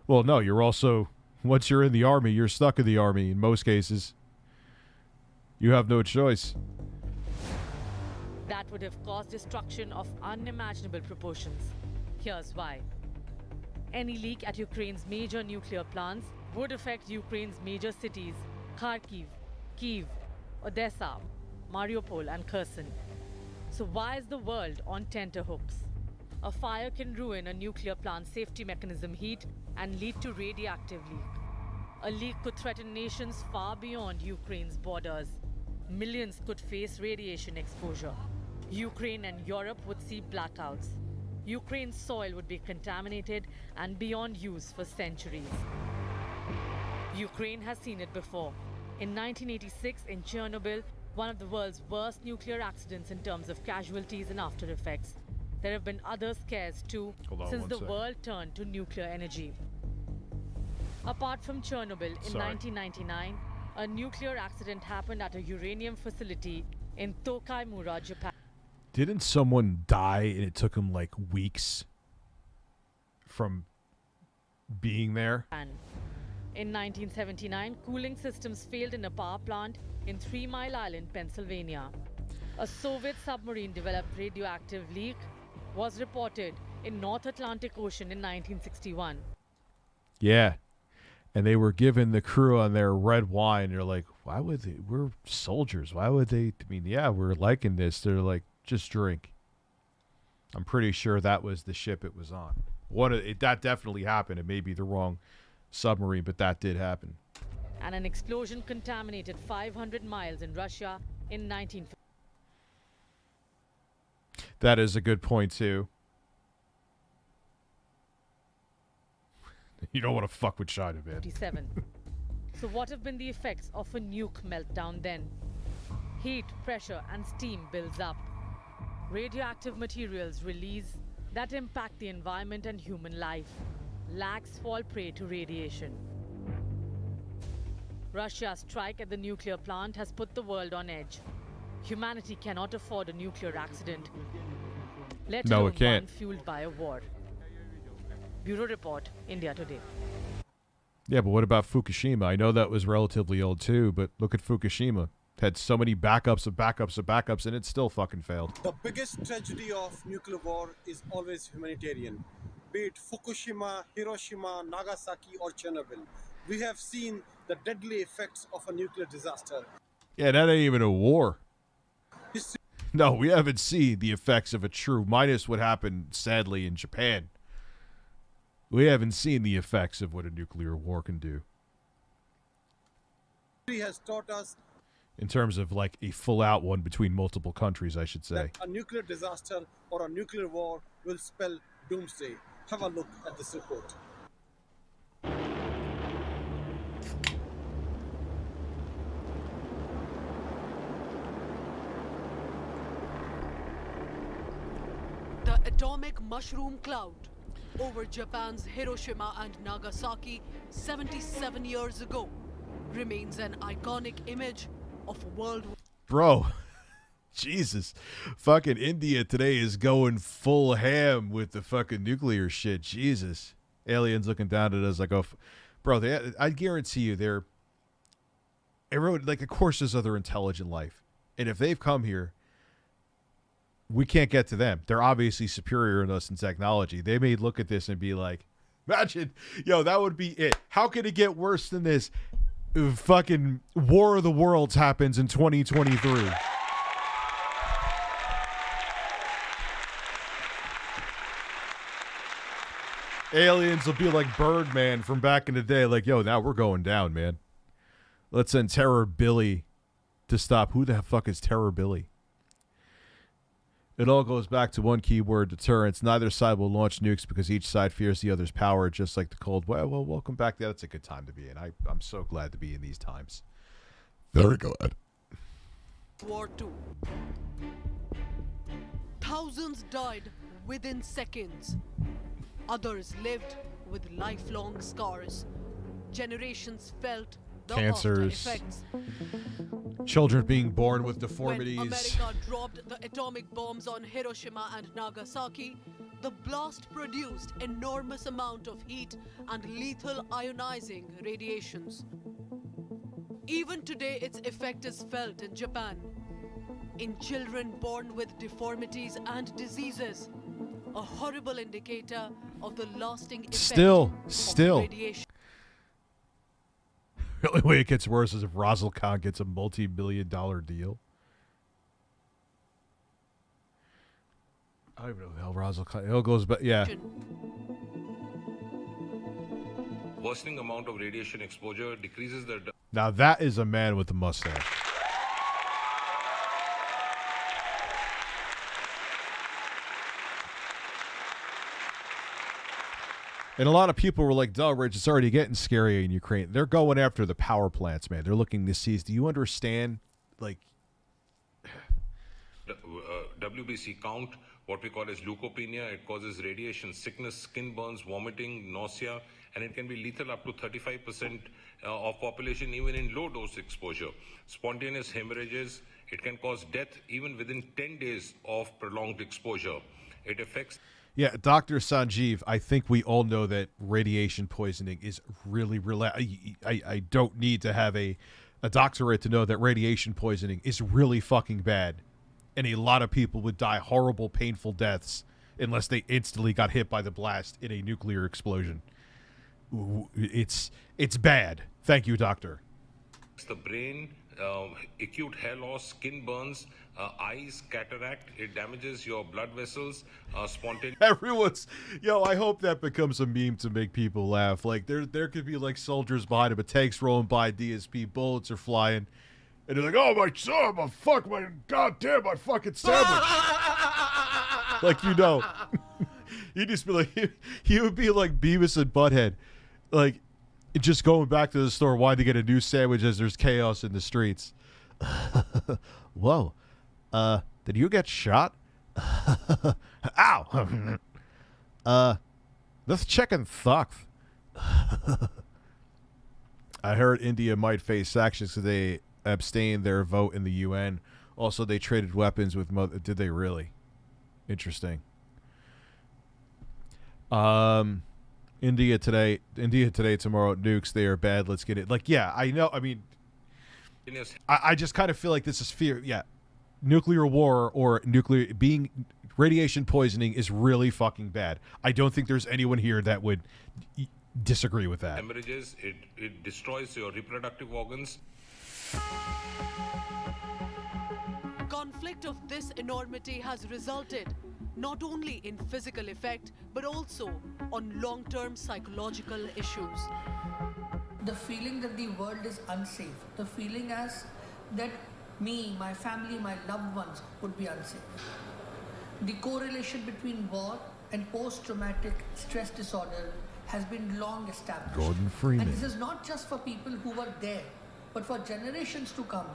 Well, no, you're also... Once you're in the army, you're stuck in the army in most cases. You have no choice. That would have caused destruction of unimaginable proportions. Here's why. Any leak at Ukraine's major nuclear plants would affect Ukraine's major cities, Kharkiv, Kyiv, Odessa, Mariupol and Kherson. So why is the world on tenterhooks? A fire can ruin a nuclear plant safety mechanism heat and lead to radioactive leak. A leak could threaten nations far beyond Ukraine's borders. Millions could face radiation exposure. Ukraine and Europe would see blackouts. Ukraine's soil would be contaminated and beyond use for centuries. Ukraine has seen it before. In 1986 in Chernobyl, one of the world's worst nuclear accidents in terms of casualties and after effects. There have been other scares too since the world turned to nuclear energy. Apart from Chernobyl in 1999, a nuclear accident happened at a uranium facility in Tokaimura, Japan. Didn't someone die and it took them like weeks from being there? In 1979, cooling systems failed in a power plant in 3 Mile Island, Pennsylvania. A Soviet submarine-developed radioactive leak was reported in North Atlantic Ocean in 1961. Yeah. And they were giving the crew on their red wine. They're like, why would they? We're soldiers. Why would they? I mean, yeah, we're liking this. They're like, just drink. I'm pretty sure that was the ship it was on. That definitely happened. It may be the wrong submarine, but that did happen. And an explosion contaminated 500 miles in Russia in 1950. That is a good point, too. You don't want to fuck with China, man. So what have been the effects of a nuke meltdown then? Heat, pressure and steam builds up. Radioactive materials release that impact the environment and human life. Lags fall prey to radiation. Russia's strike at the nuclear plant has put the world on edge. Humanity cannot afford a nuclear accident, let alone one fueled by a war. Bureau Report, India Today. Yeah, but what about Fukushima? I know that was relatively old too, but look at Fukushima. It had so many backups of backups of backups, and it still fucking failed. The biggest tragedy of nuclear war is always humanitarian. Be it Fukushima, Hiroshima, Nagasaki, or Chernobyl. We have seen the deadly effects of a nuclear disaster. Yeah, that ain't even a war. No, we haven't seen the effects of a true, minus what happened, sadly, in Japan. We haven't seen the effects of what a nuclear war can do. History has taught us. in terms of like a full-out one between multiple countries, I should say. A nuclear disaster or a nuclear war will spell doomsday. Have a look at this report. The atomic mushroom cloud over Japan's Hiroshima and Nagasaki 77 years ago remains an iconic image of World War. Bro, Jesus. Fucking India today is going full ham with the fucking nuclear shit. Jesus. Aliens looking down at us like, oh, bro, I guarantee you everyone, like, of course there's other intelligent life. And if they've come here, we can't get to them. They're obviously superior to us in technology. They may look at this and be like, imagine, yo, that would be it. How could it get worse than this? Fucking War of the Worlds happens in 2023. Aliens will be like Birdman from back in the day. Like, yo, now we're going down, man. Let's send Terror Billy to stop. Who the fuck is Terror Billy? It all goes back to one key word, deterrence. Neither side will launch nukes because each side fears the other's power, just like the Cold War. Well, welcome back. That's a good time to be in. I'm so glad to be in these times. Very glad. War II. Thousands died within seconds. Others lived with lifelong scars. Generations felt the cancers, after effects. Children being born with deformities. When America dropped the atomic bombs on Hiroshima and Nagasaki, the blast produced enormous amount of heat and lethal ionizing radiations. Even today, its effect is felt in Japan, in children born with deformities and diseases, a horrible indicator of the lasting effect of radiation. The only way it gets worse is if Razel Khan gets a multi-million-dollar deal. I don't even know the hell Razel Khan. It all goes back, yeah. Worsening amount of radiation exposure decreases the... Now that is a man with a mustache. And a lot of people were like, duh, Rich, it's already getting scary in Ukraine. They're going after the power plants, man. They're looking to seize. Do you understand? Like, WBC count, what we call as leukopenia. It causes radiation sickness, skin burns, vomiting, nausea, and it can be lethal up to 35% of population even in low dose exposure. Spontaneous hemorrhages, it can cause death even within 10 days of prolonged exposure. It affects... Yeah, Dr. Sanjeev, I think we all know that radiation poisoning is really... I don't need to have a doctorate to know that radiation poisoning is really fucking bad. And a lot of people would die horrible, painful deaths unless they instantly got hit by the blast in a nuclear explosion. It's bad. Thank you, doctor. The brain, acute hair loss, skin burns, eyes, cataract. It damages your blood vessels, spontaneous... Everyone's... Yo, I hope that becomes a meme to make people laugh. Like, there could be, like, soldiers behind him, a tank's rolling by, DSP, bullets are flying, and they're like, oh, my son, my goddamn, my fucking sandwich. Like, you know. He'd just be like... He would be like Beavis and Butthead. Like, just going back to the store, wanting to get a new sandwich as there's chaos in the streets. Whoa. Did you get shot? Ow! This chicken sucks. I heard India might face sanctions because they abstained their vote in the UN. Also, they traded weapons with... Did they really? Interesting. India today, tomorrow, nukes, they are bad, let's get it. Like, yeah, I know, I mean, I just kind of feel like this is fear, yeah. Nuclear war or radiation poisoning is really fucking bad. I don't think there's anyone here that would disagree with that. Hemorrhages, it destroys your reproductive organs. Conflict of this enormity has resulted not only in physical effect, but also on long-term psychological issues. The feeling that the world is unsafe, the feeling as that me, my family, my loved ones would be unsafe. The correlation between war and post-traumatic stress disorder has been long established. Gordon Freeman. And this is not just for people who were there, but for generations to come,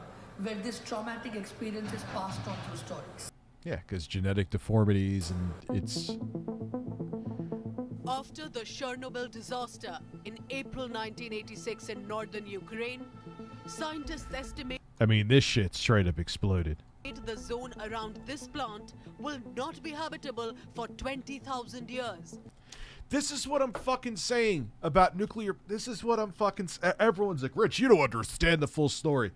where this traumatic experience is passed on through stories. Yeah, because genetic deformities and it's... After the Chernobyl disaster in April 1986 in northern Ukraine, scientists estimate I mean, this shit straight up exploded. the zone around this plant will not be habitable for 20,000 years. This is what I'm fucking saying about nuclear. This is what I'm fucking... Everyone's like, Rich, you don't understand the full story.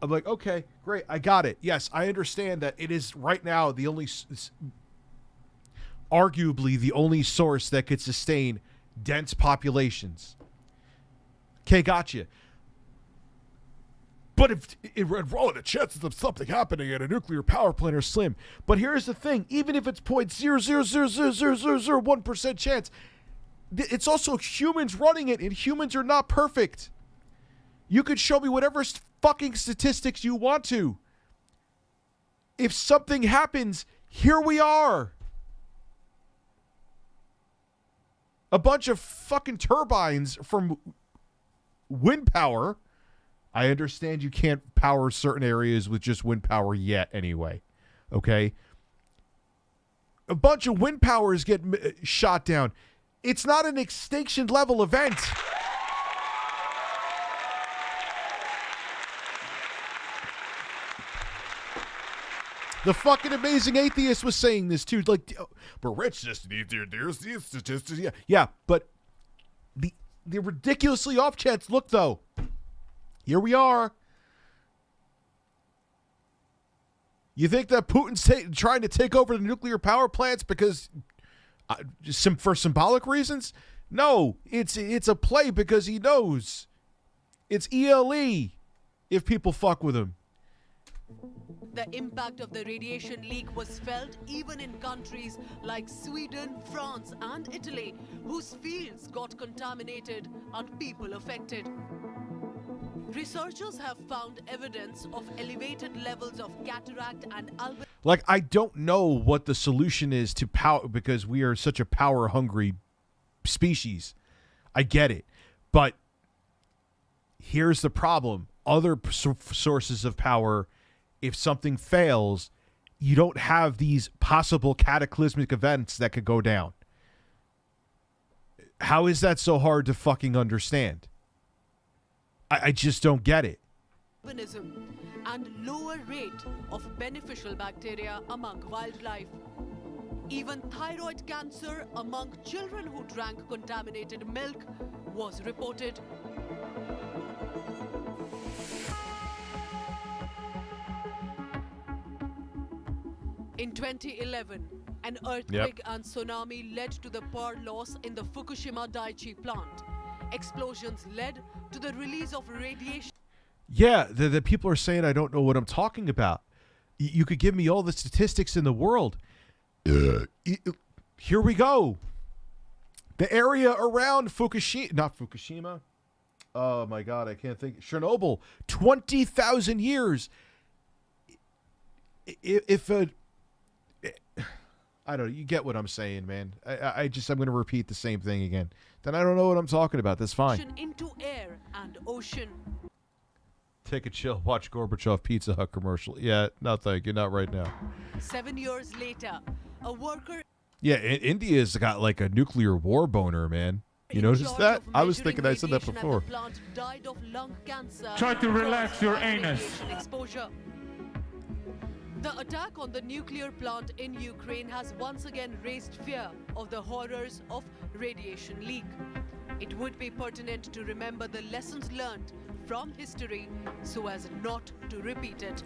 I'm like, okay, great, I got it. Yes, I understand that it is right now the only... arguably the only source that could sustain dense populations. Okay, gotcha. But if the chances of something happening at a nuclear power plant are slim. But here's the thing: even if it's 0.0000001% chance, it's also humans running it, and humans are not perfect. You could show me whatever fucking statistics you want to. If something happens, here we are. A bunch of fucking turbines from wind power. I understand you can't power certain areas with just wind power yet anyway. Okay? A bunch of wind powers get shot down. It's not an extinction level event. The fucking amazing atheist was saying this too. Like, but Rich just needs to do statistics. Yeah, but the ridiculously off chance. Look though, here we are. You think that Putin's trying to take over the nuclear power plants because for symbolic reasons? No, it's a play because he knows it's ELE if people fuck with him. The impact of the radiation leak was felt even in countries like Sweden, France, and Italy, whose fields got contaminated and people affected. Researchers have found evidence of elevated levels of cataract and albino. Like, I don't know what the solution is to power because we are such a power-hungry species. I get it. But here's the problem. Other sources of power, if something fails, you don't have these possible cataclysmic events that could go down. How is that so hard to fucking understand? I just don't get it. And lower rate of beneficial bacteria among wildlife. Even thyroid cancer among children who drank contaminated milk was reported. In 2011, an earthquake and tsunami led to the power loss in the Fukushima Daiichi plant. Explosions led to the release of radiation. Yeah, the people are saying I don't know what I'm talking about. You could give me all the statistics in the world. Here we go. The area around Fukushima, oh my God, I can't think. Chernobyl, 20,000 years. I don't know. You get what I'm saying, man. I'm going to repeat the same thing again. Then I don't know what I'm talking about. That's fine. Into air and ocean. Take a chill. Watch Gorbachev Pizza Hut commercial. Yeah, no thank you. Not right now. 7 years later, a worker... Yeah, India's got like a nuclear war boner, man. You notice that? I was thinking I said that before. Died of lung cancer. Try to relax your anus. Exposure. The attack on the nuclear plant in Ukraine has once again raised fear of the horrors of radiation leak. It would be pertinent to remember the lessons learned from history so as not to repeat it.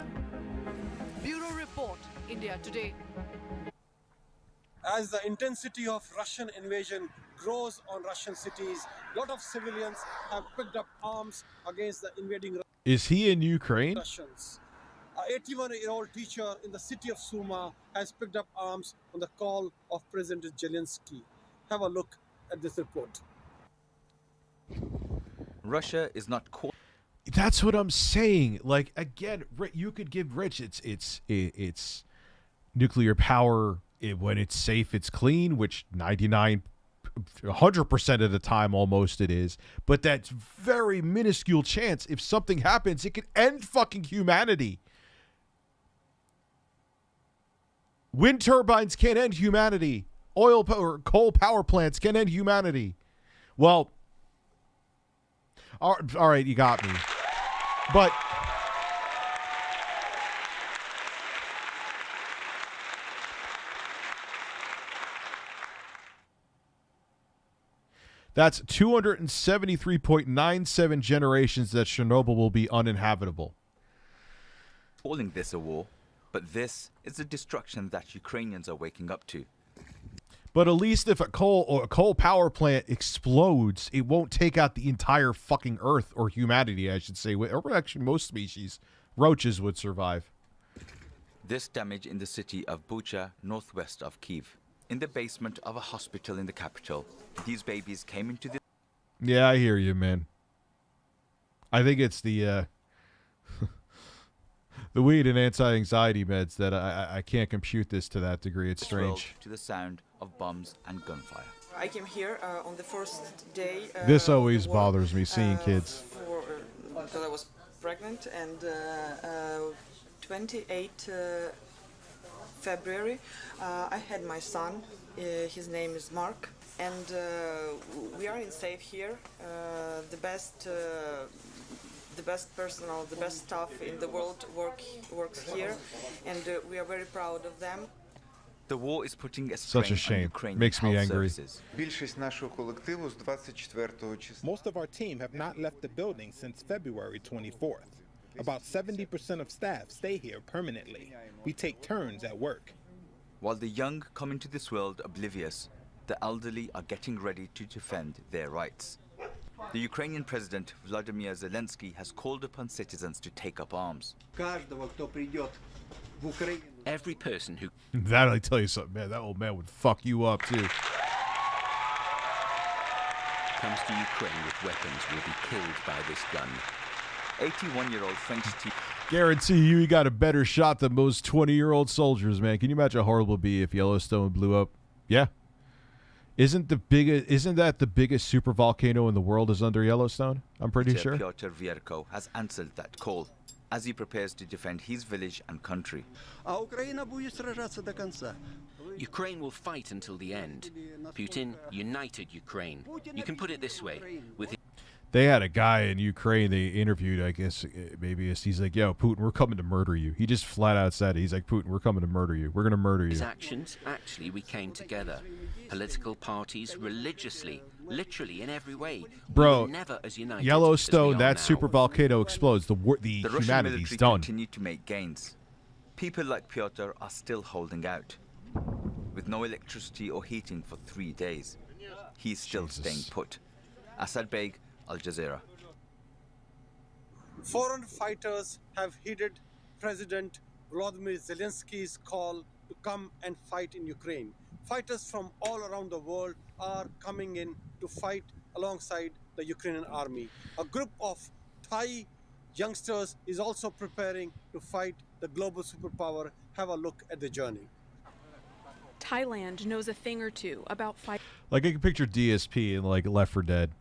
Bureau Report, India Today. As the intensity of Russian invasion grows on Russian cities, a lot of civilians have picked up arms against the invading Is he in Ukraine? Russians. An 81-year-old teacher in the city of Suma has picked up arms on the call of President Zelensky. Have a look at this report. Russia is not That's what I'm saying. Like, again, you could give Rich it's nuclear power. When it's safe, it's clean, which 100% of the time almost it is. But that's very minuscule chance. If something happens, it could end fucking humanity. Wind turbines can't end humanity. Oil or coal power plants can't end humanity. Well, all right, you got me. But that's 273.97 generations that Chernobyl will be uninhabitable. Calling this a war, but this is the destruction that Ukrainians are waking up to. But at least if a coal power plant explodes, it won't take out the entire fucking Earth, or humanity, I should say. Or actually, most species, roaches would survive. This damage in the city of Bucha, northwest of Kyiv. In the basement of a hospital in the capital, these babies came into the... Yeah, I hear you, man. I think it's the the weed and anti-anxiety meds that I can't compute this to that degree. It's strange. To the sound of bombs and gunfire. I came here on the first day. This always bothers me, seeing kids. Because I was pregnant, and 28 February, I had my son. His name is Mark, and we are in safe here. The best personnel, the best staff in the world works here, and we are very proud of them. The war is putting a Such a shame. Makes me angry. Most of our team have not left the building since February 24th. About 70% of staff stay here permanently. We take turns at work. While the young come into this world oblivious, the elderly are getting ready to defend their rights. The Ukrainian President Vladimir Zelensky has called upon citizens to take up arms. Every person who... That, I tell you something, man, that old man would fuck you up, too. comes to Ukraine with weapons will be killed by this gun. 81-year-old French team. Guarantee you he got a better shot than most 20-year-old soldiers, man. Can you imagine how horrible it would be if Yellowstone blew up? Yeah. Isn't that the biggest super volcano in the world is under Yellowstone? I'm pretty sure. Piotr Vierko has answered that call as he prepares to defend his village and country. Ukraine will fight until the end. Putin united Ukraine. You can put it this way. They had a guy in Ukraine they interviewed, I guess, maybe he's like, yo, Putin, we're coming to murder you. He just flat out said it. He's like, Putin, we're coming to murder you. We're going to murder you. His actions, actually, we came together. Political parties, religiously, literally in every way. Bro, we were never as united Yellowstone, as that super volcano explodes. The Russian humanity's military done. continue to make gains. People like Piotr are still holding out. With no electricity or heating for 3 days, he's still staying put. Asad Beg, Al Jazeera. Foreign fighters have heeded President Volodymyr Zelensky's call to come and fight in Ukraine. Fighters from all around the world are coming in to fight alongside the Ukrainian army. A group of Thai youngsters is also preparing to fight the global superpower. Have a look at the journey. Thailand knows a thing or two about fight. Like, I can picture DSP in, like, Left 4 Dead.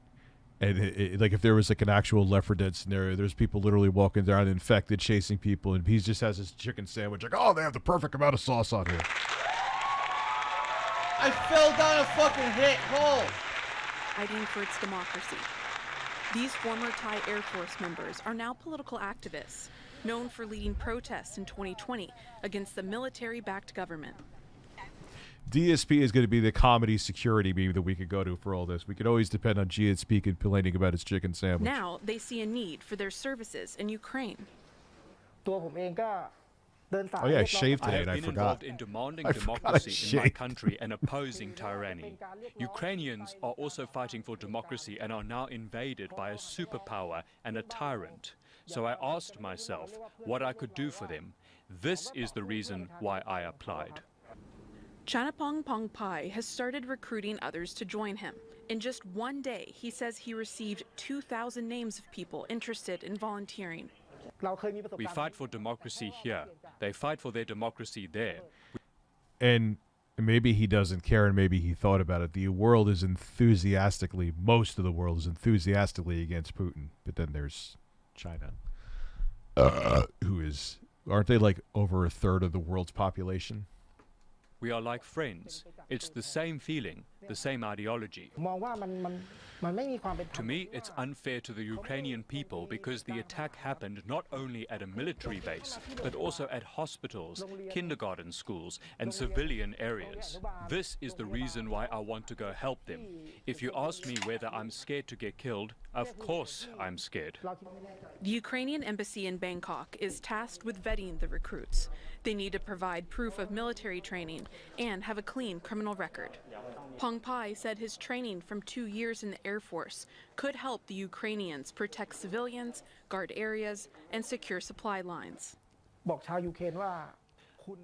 And, like, if there was, like, an actual Left 4 Dead scenario, there's people literally walking around infected, chasing people, and he just has his chicken sandwich, like, oh, they have the perfect amount of sauce on here. I fell down a fucking hole! Fighting for its democracy. These former Thai Air Force members are now political activists, known for leading protests in 2020 against the military-backed government. DSP is going to be the comedy security maybe that we could go to for all this. We could always depend on GSP complaining about his chicken sandwich. Now they see a need for their services in Ukraine. Oh yeah, I shaved today and I forgot. I have been involved in demanding democracy in my country and opposing tyranny. Ukrainians are also fighting for democracy and are now invaded by a superpower and a tyrant. So I asked myself what I could do for them. This is the reason why I applied. Chanapong Pongpai has started recruiting others to join him, In just one day, he says he received 2,000 names of people interested in volunteering. We fight for democracy here. They fight for their democracy there. And maybe he doesn't care, and maybe he thought about it. The world is enthusiastically, most of the world is enthusiastically against Putin. But then there's China, who is, aren't they like over a third of the world's population? We are like friends. It's the same feeling, the same ideology. To me, it's unfair to the Ukrainian people because the attack happened not only at a military base, but also at hospitals, kindergarten schools, and civilian areas. This is the reason why I want to go help them. If you ask me whether I'm scared to get killed, of course I'm scared. The Ukrainian embassy in Bangkok is tasked with vetting the recruits. They need to provide proof of military training and have a clean criminal record. Pong Pai said his training from 2 years in the Air Force could help the Ukrainians protect civilians, guard areas, and secure supply lines.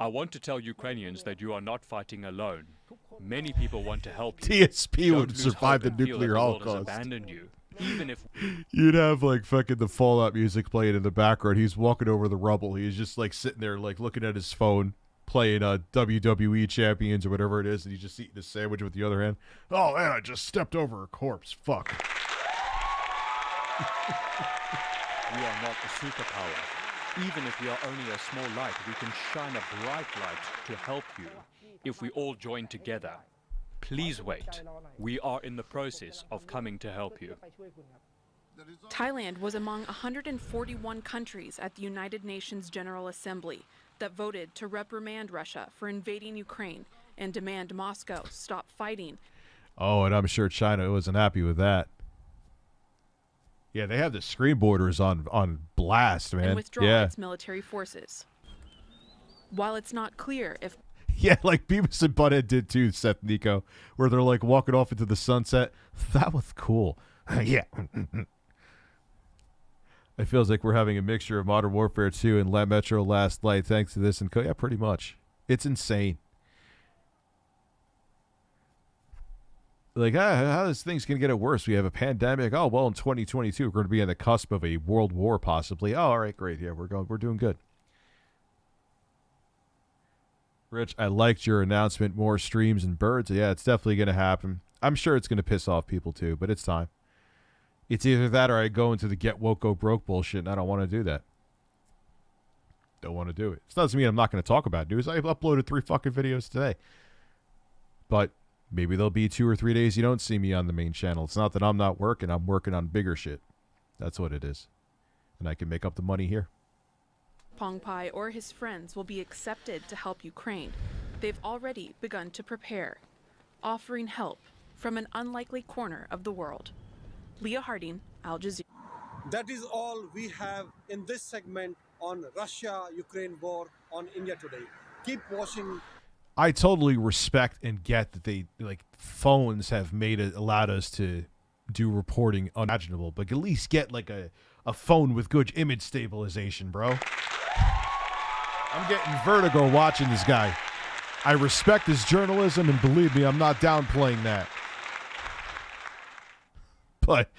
I want to tell Ukrainians that you are not fighting alone. Many people want to help you. DSP would survive the nuclear holocaust. Abandoned you. Even if you'd have like fucking the Fallout music playing in the background. He's walking over the rubble. He's just like sitting there like looking at his phone, playing WWE Champions or whatever it is, and he's just eating a sandwich with the other hand. Oh man, I just stepped over a corpse. Fuck. We are not a superpower. Even if we are only a small light, we can shine a bright light to help you. If we all join together. Please wait. We are in the process of coming to help you. Thailand was among 141 countries at the United Nations General Assembly that voted to reprimand Russia for invading Ukraine and demand Moscow stop fighting. Oh, and I'm sure China wasn't happy with that. Yeah, they have the screen borders on blast, man. And withdraw its military forces. While it's not clear if yeah, like Beavis and Butthead did too, Seth Nico, where they're like walking off into the sunset. That was cool. Yeah. It feels like we're having a mixture of Modern Warfare 2 and La Metro Last Light thanks to this and yeah, pretty much. It's insane. Like, how this thing's going to get it worse? We have a pandemic. Oh, well, in 2022, we're going to be on the cusp of a world war, possibly. Oh, all right, great. Yeah, we're doing good. Rich, I liked your announcement, more streams and birds. Yeah, it's definitely going to happen. I'm sure it's going to piss off people too, but it's time. It's either that or I go into the get woke, go broke bullshit, and I don't want to do that. Don't want to do it. It doesn't mean I'm not going to talk about news. I've uploaded 3 fucking videos today. But maybe there'll be 2 or 3 days you don't see me on the main channel. It's not that I'm not working. I'm working on bigger shit. That's what it is. And I can make up the money here. Pong Pai or his friends will be accepted to help Ukraine. They've already begun to prepare, offering help from an unlikely corner of the world. Leah Harding, Al Jazeera. That is all we have in this segment on Russia-Ukraine war on India Today. Keep watching. I totally respect and get that they like phones have allowed us to do reporting unimaginable, but at least get like a phone with good image stabilization, bro. I'm getting vertigo watching this guy. I respect his journalism, and believe me, I'm not downplaying that. But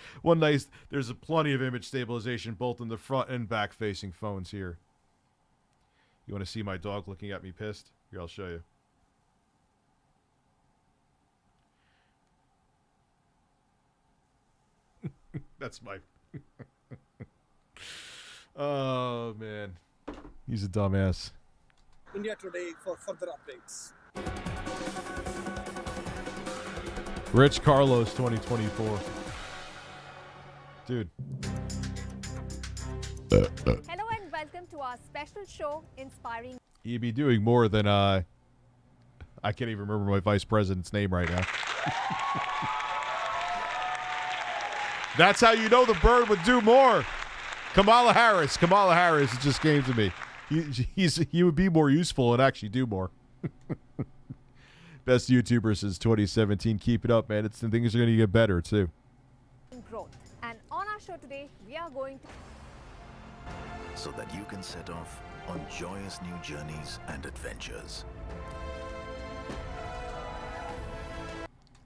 there's plenty of image stabilization both in the front and back facing phones here. You want to see my dog looking at me pissed? Here, I'll show you. That's my... Oh, man. He's a dumbass. India Today for further updates. Rich Carlos 2024. Dude. Hello and welcome to our special show, Inspiring. You'd be doing more than, I can't even remember my vice president's name right now. That's how you know the bird would do more. Kamala Harris. It just came to me. He would be more useful and actually do more. Best YouTuber since 2017. Keep it up, man. Things are going to get better, too. Growth. And on our show today, we are going to... So that you can set off on joyous new journeys and adventures.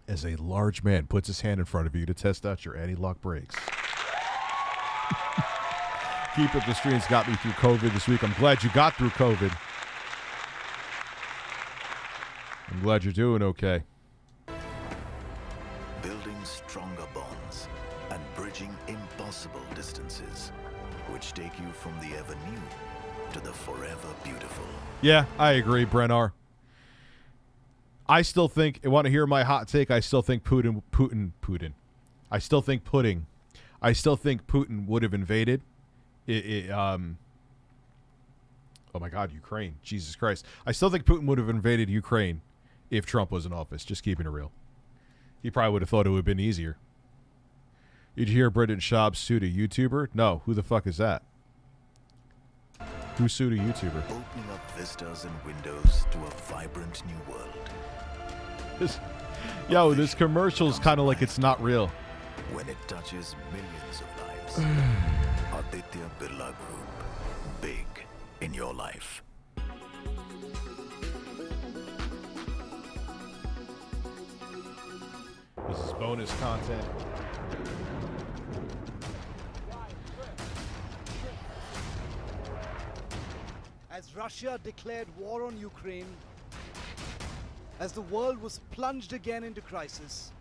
as a large man puts his hand in front of you to test out your anti-lock brakes. Keep Up the Streams got me through COVID this week. I'm glad you got through COVID. I'm glad you're doing okay. Building stronger bonds and bridging impossible distances, which take you from the ever new to the forever beautiful. Yeah, I agree, Brennar. I still think, want to hear my hot take? I still think Putin. I still think Putin would have invaded. Oh my God, Ukraine. Jesus Christ. I still think Putin would have invaded Ukraine if Trump was in office, just keeping it real. He probably would have thought it would have been easier. Did you hear Brendan Schaub sued a YouTuber? No. Who the fuck is that? Who sued a YouTuber? Opening up vistas and windows to a vibrant new world. This commercial's kind of like it's not real. When it touches millions of lives. Aditya Birla Group. Big in your life. This is bonus content. As Russia declared war on Ukraine, as the world was plunged again into crisis,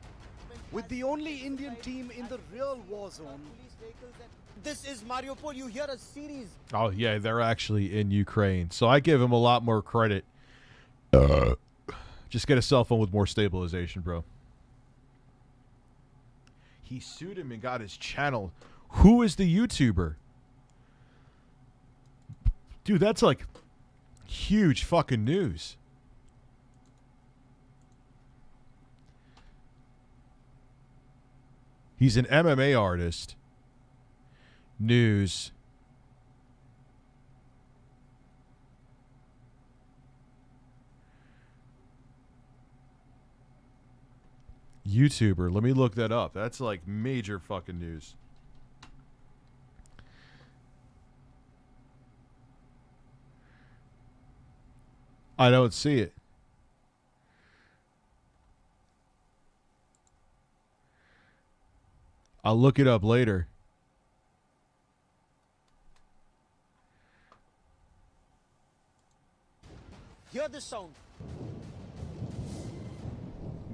with the only Indian team in the real war zone. This is Mariupol. You hear a series. Oh, yeah, they're actually in Ukraine. So I give him a lot more credit. Just get a cell phone with more stabilization, bro. He sued him and got his channel. Who is the YouTuber? Dude, that's like huge fucking news. He's an MMA artist. News. YouTuber. Let me look that up. That's like major fucking news. I don't see it. I'll look it up later. Hear this sound.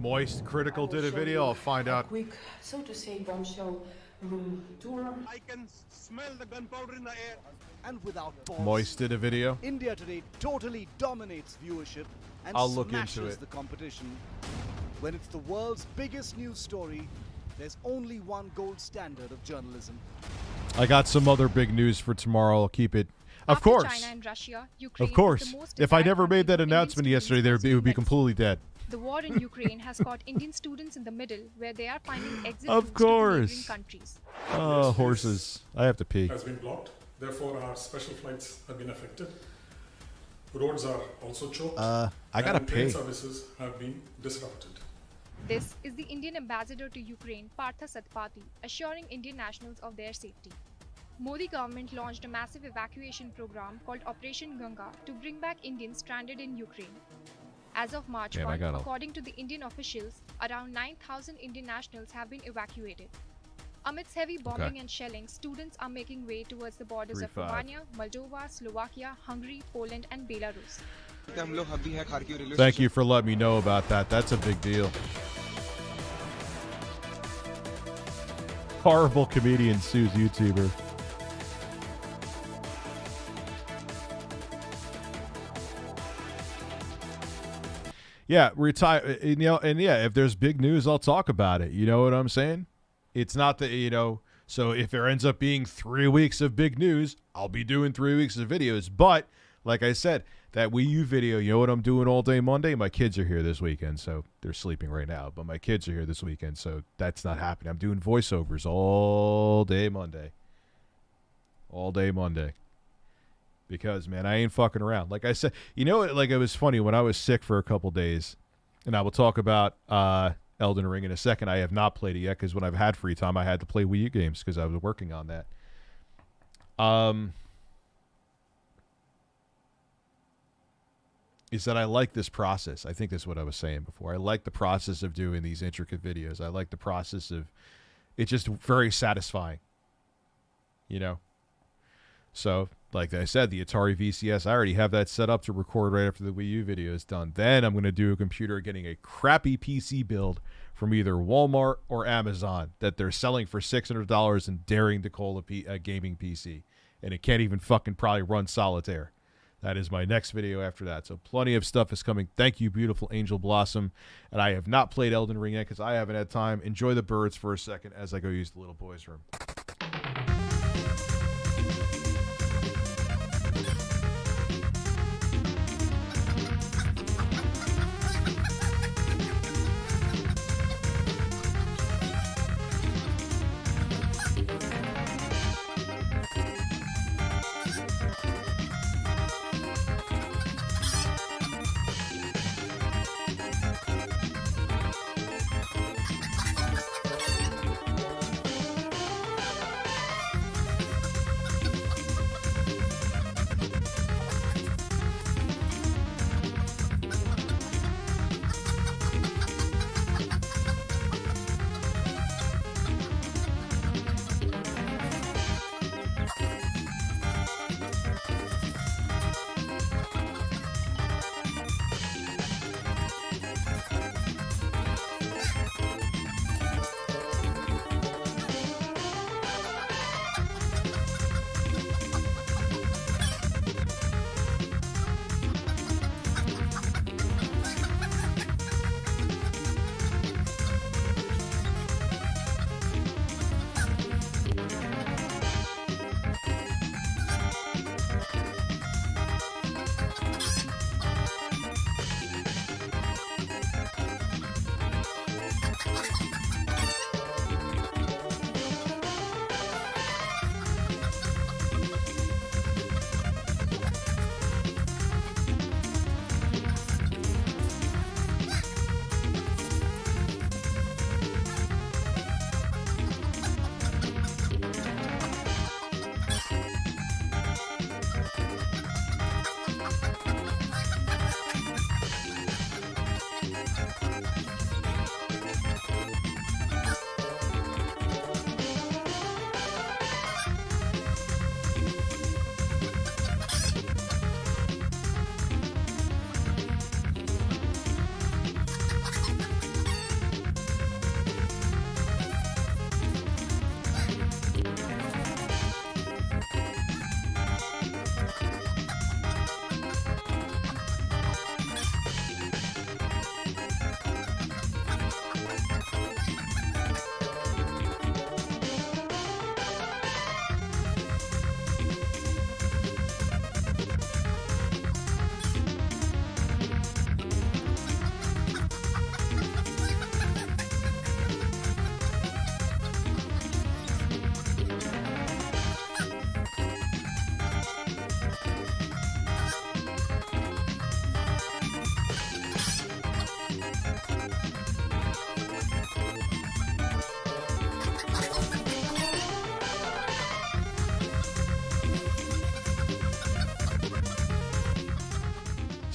Moist Critical did a video. I'll find out. Quick, so to say, bombshell room tour. I can smell the gunpowder in the air. And without pause, Moist did a video. India Today totally dominates viewership and I'll look smashes into it. the competition. When it's the world's biggest news story, there's only one gold standard of journalism. I got some other big news for tomorrow. I'll keep it. Of After course. China and Russia, Ukraine Of course. is the most If I desired never country made that for Indian announcement students yesterday, it would be completely dead. The war in Ukraine has caught Indian students in the middle, where they are finding exit Of routes to neighboring course. countries. Oh, horses. I have to pee. Has been blocked. Therefore, our special flights have been affected. Roads are also choked. I gotta and train pee. services have been disrupted. This is the Indian ambassador to Ukraine, Partha Satpathy, assuring Indian nationals of their safety. Modi government launched a massive evacuation program called Operation Ganga to bring back Indians stranded in Ukraine. As of March Damn, I 1, gotta- according to the Indian officials, around 9,000 Indian nationals have been evacuated. Amidst heavy bombing and shelling, students are making way towards the borders of 3-5. Romania, Moldova, Slovakia, Hungary, Poland and Belarus. Thank you for letting me know about that. That's a big deal. Horrible comedian sues YouTuber. Yeah, retire. You know, and yeah, if there's big news, I'll talk about it. You know what I'm saying? It's not that, you know. So if there ends up being 3 weeks of big news, I'll be doing 3 weeks of videos. But like I said, that Wii U video, you know what I'm doing all day Monday? My kids are here this weekend, so they're sleeping right now. But my kids are here this weekend, so that's not happening. I'm doing voiceovers all day Monday. All day Monday. Because, man, I ain't fucking around. Like I said, you know, like it was funny when I was sick for a couple days, and I will talk about Elden Ring in a second. I have not played it yet because when I've had free time, I had to play Wii U games because I was working on that. is that I like this process. I think that's what I was saying before. I like the process of doing these intricate videos. I like the process of, it's just very satisfying, you know? So, like I said, the Atari VCS, I already have that set up to record right after the Wii U video is done. Then I'm going to do a computer getting a crappy PC build from either Walmart or Amazon that they're selling for $600 and daring to call a gaming PC. And it can't even fucking probably run solitaire. That is my next video after that. So plenty of stuff is coming. Thank you, beautiful Angel Blossom. And I have not played Elden Ring yet because I haven't had time. Enjoy the birds for a second as I go use the little boy's room.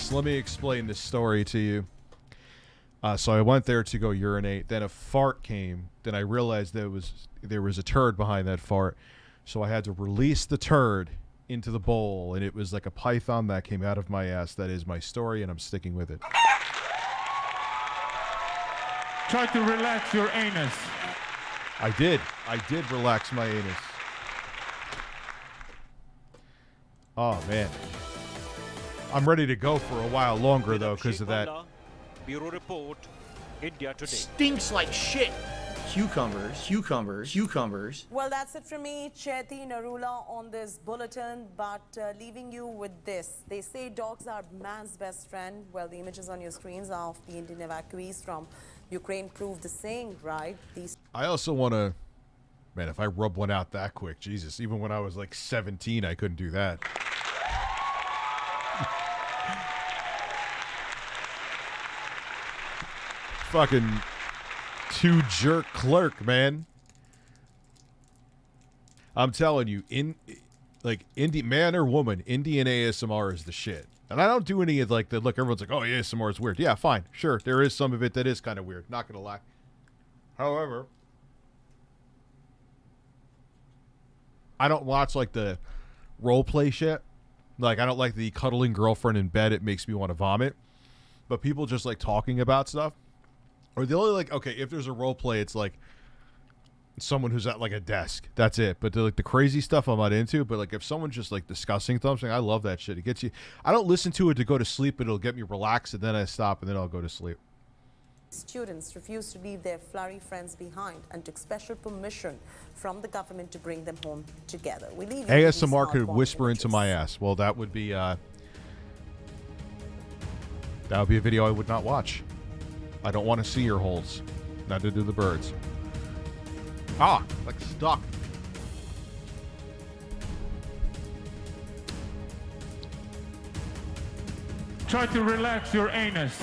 Let me explain this story to you. So I went there to go urinate. Then a fart came. Then I realized there was a turd behind that fart. So I had to release the turd into the bowl, and it was like a python that came out of my ass. That is my story, and I'm sticking with it. Try to relax your anus. I did relax my anus. Oh, man. I'm ready to go for a while longer, though, because of that. Bureau report, India today. Stinks like shit. Cucumbers. Well, that's it from me, Chetty Narula, on this bulletin, but leaving you with this. They say dogs are man's best friend. Well, the images on your screens of the Indian evacuees from Ukraine prove the saying, right? I also want to, man, if I rub one out that quick, Jesus, even when I was like 17, I couldn't do that. Fucking two-jerk clerk, man. I'm telling you, man or woman, Indian ASMR is the shit. And I don't do any of like the look. Everyone's like, "Oh, yeah, ASMR is weird." Yeah, fine, sure. There is some of it that is kind of weird. Not gonna lie. However, I don't watch like the role play shit. Like I don't like the cuddling girlfriend in bed. It makes me want to vomit. But people just like talking about stuff. Or the only like, okay, if there's a role play, it's like someone who's at like a desk. That's it. But like the crazy stuff I'm not into. But like if someone's just like discussing something, I love that shit. It gets you. I don't listen to it to go to sleep, but it'll get me relaxed, and then I stop, and then I'll go to sleep. Students refused to leave their flurry friends behind and took special permission from the government to bring them home together. We leave ASMR could whisper into my ass. Well, that would be a video I would not watch. I don't want to see your holes. Neither do the birds. Ah, like stuck. Try to relax your anus.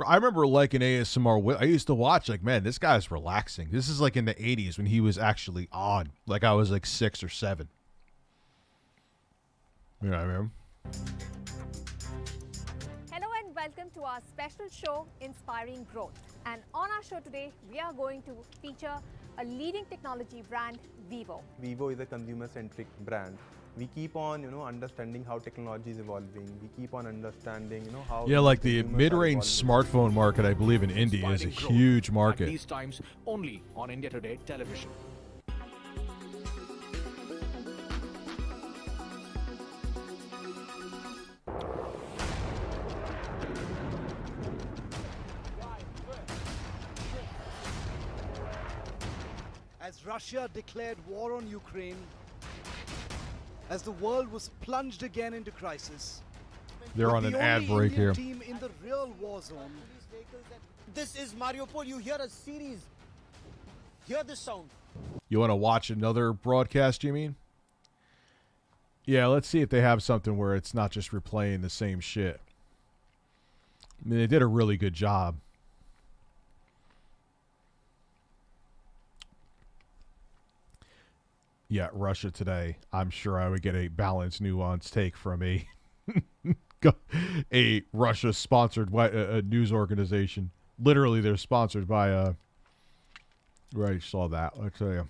I remember liking ASMR. I used to watch like, man, this guy's relaxing. This is like in the 80s when he was actually on. Like I was like 6 or 7. You know what I mean? Hello and welcome to our special show, Inspiring Growth. And on our show today, we are going to feature a leading technology brand, Vivo. Vivo is a consumer-centric brand. We keep on, understanding how technology is evolving. We keep on understanding, how... Yeah, like the mid-range smartphone market, I believe in India is a huge market. At these times, only on India Today television. As Russia declared war on Ukraine, as the world was plunged again into crisis. They're on an ad break here. Team in the real war zone. This is Mariupol. You hear a series. Hear the sound. You want to watch another broadcast, you mean? Yeah, let's see if they have something where it's not just replaying the same shit. I mean, they did a really good job. Yeah, Russia Today. I'm sure I would get a balanced, nuanced take from a Russia-sponsored news organization. Literally, they're sponsored by right, saw that. I'll tell you.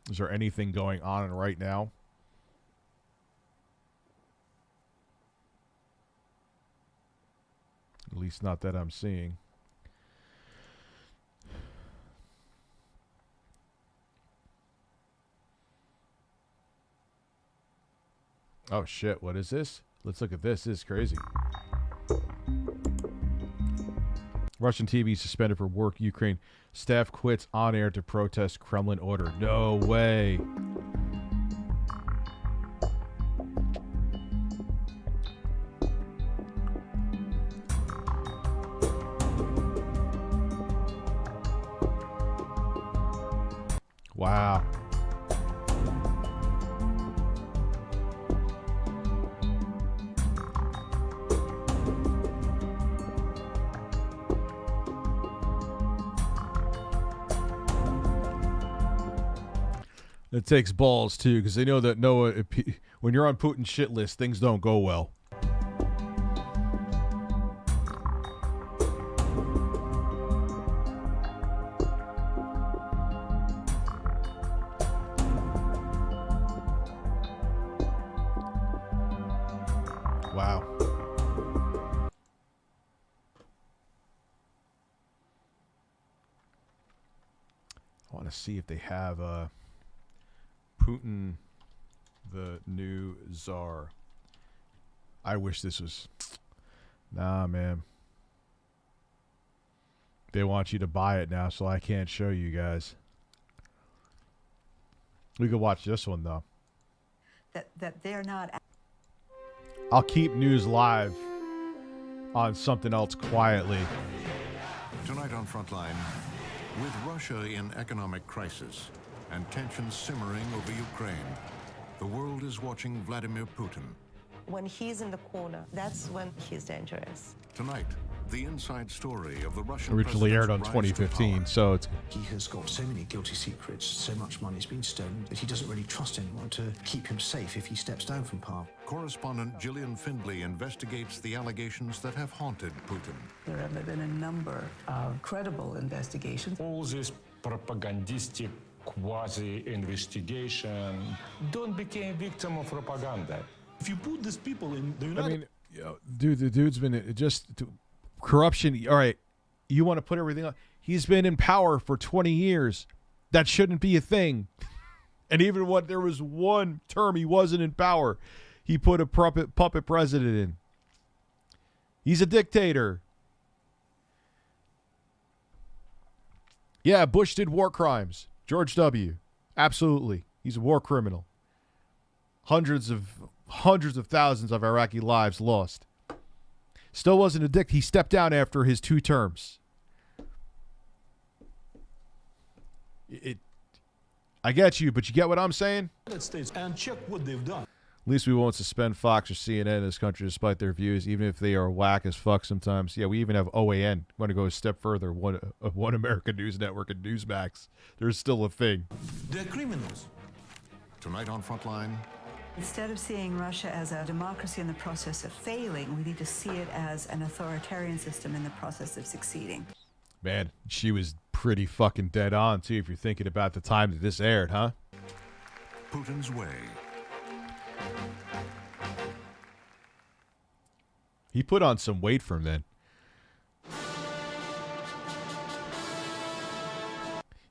Is there anything going on right now? At least not that I'm seeing. Oh shit, what is this? Let's look at this. This is crazy. Russian TV suspended for work. Ukraine staff quits on air to protest Kremlin order. No way. Wow. It takes balls too, because they know that when you're on Putin's shit list, things don't go well. Wow. I want to see if they have Putin, the new czar. I wish this was... Nah, man. They want you to buy it now, so I can't show you guys. We could watch this one, though. That they're not... I'll keep news live on something else quietly. Tonight on Frontline, with Russia in economic crisis and tensions simmering over Ukraine, the world is watching Vladimir Putin. When he's in the corner, that's when he's dangerous. Tonight, The inside story of the Russian Originally aired on president's rise to 2015, so it's He has got so many guilty secrets, so much money's been stolen, that he doesn't really trust anyone to keep him safe if he steps down from power. Correspondent Gillian Findley investigates the allegations that have haunted Putin. There have been a number of credible investigations. All this propagandistic quasi-investigation don't become victim of propaganda. If you put these people in the United... I mean, dude, the dude's been corruption. All right, you want to put everything on. He's been in power for 20 years. That shouldn't be a thing. And even when there was one term he wasn't in power, he put a puppet president in. He's a dictator. Yeah, Bush did war crimes. George W. Absolutely. He's a war criminal. Hundreds of thousands of Iraqi lives lost. Still wasn't a dick. He stepped down after his 2 terms. I get you, but you get what I'm saying? States and check what they've done. At least we won't suspend Fox or CNN in this country despite their views, even if they are whack as fuck sometimes. Yeah, we even have OAN. Want to go a step further. One American News Network and Newsmax. There's still a thing. They're criminals. Tonight on Frontline. Instead of seeing Russia as a democracy in the process of failing, we need to see it as an authoritarian system in the process of succeeding. Man, she was pretty fucking dead on, too, if you're thinking about the time that this aired, huh? Putin's way. He put on some weight from then.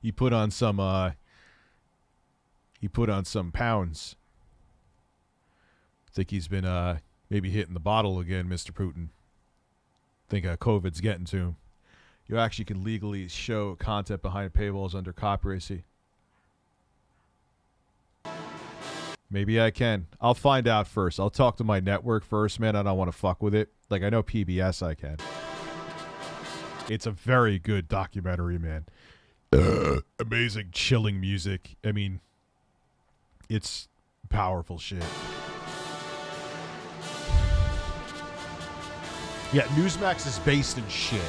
He put on some pounds. Think he's been maybe hitting the bottle again, Mr. Putin. Think COVID's getting to him. You actually can legally show content behind paywalls under copyright. See? Maybe I can. I'll find out first. I'll talk to my network first, man. I don't want to fuck with it. Like, I know PBS I can. It's a very good documentary, man. Amazing, chilling music. I mean, it's powerful shit. Yeah, Newsmax is based in shit.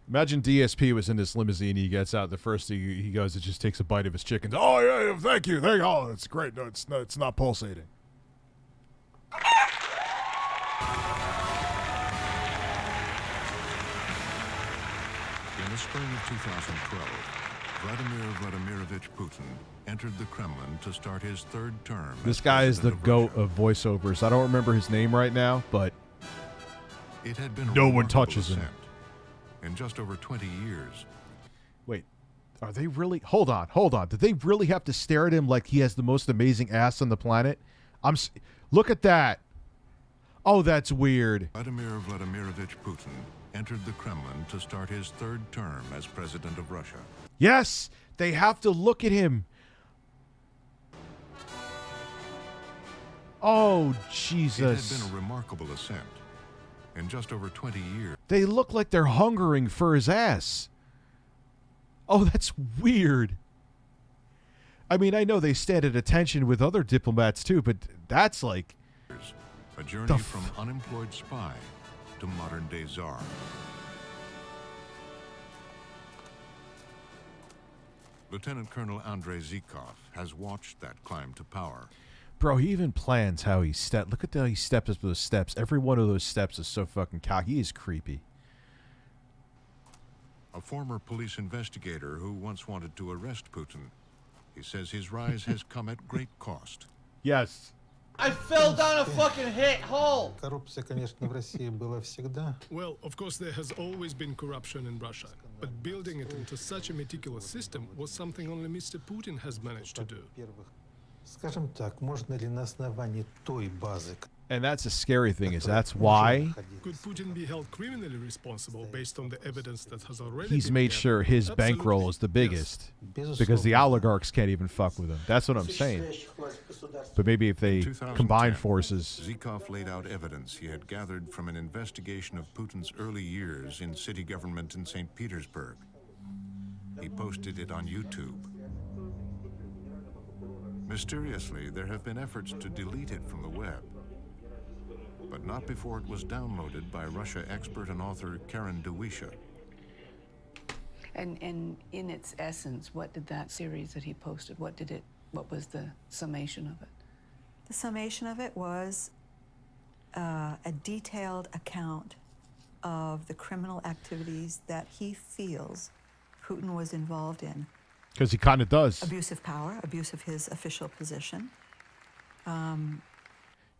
Imagine DSP was in this limousine. He gets out. The first thing he goes, it just takes a bite of his chicken. Oh yeah, thank you. Oh, it's great. No, it's not pulsating. In the spring of 2012, Vladimir Vladimirovich Putin entered the Kremlin to start his 3rd term. This guy is the GOAT of voiceovers. I don't remember his name right now, but it had been no one touches him. In just over 20 years. Wait, are they really? Hold on. Did they really have to stare at him like he has the most amazing ass on the planet? Look at that. Oh, that's weird. Vladimir Vladimirovich Putin entered the Kremlin to start his 3rd term as president of Russia. Yes, they have to look at him. Oh, Jesus. It had been a remarkable ascent. In just over 20 years. They look like they're hungering for his ass. Oh, that's weird. I mean, I know they stand at attention with other diplomats too, but that's like... A journey from unemployed spy to modern-day czar. Lieutenant Colonel Andrei Zhukov has watched that climb to power. Bro, he even plans how he stepped. Look at how he steps up those steps. Every one of those steps is so fucking cocky. He is creepy. A former police investigator who once wanted to arrest Putin. He says his rise has come at great cost. Yes. I fell down a fucking hole! Well, of course, there has always been corruption in Russia, but building it into such a meticulous system was something only Mr. Putin has managed to do. And that's the scary thing, is that's why Could Putin be held criminally responsible based on the evidence that has already he's been made gathered? sure his Absolutely. bankroll is the biggest. Because the oligarchs can't even fuck with him. That's what I'm saying. But maybe if they combine forces. Zhukov laid out evidence he had gathered from an investigation of Putin's early years in city government in St. Petersburg. he posted it on YouTube. Mysteriously, there have been efforts to delete it from the web, but not before it was downloaded by Russia expert and author Karen DeWisha. And in its essence, what did that series that he posted, what was the summation of it? The summation of it was a detailed account of the criminal activities that he feels Putin was involved in. Because he kind of does. Abuse of power, abuse of his official position.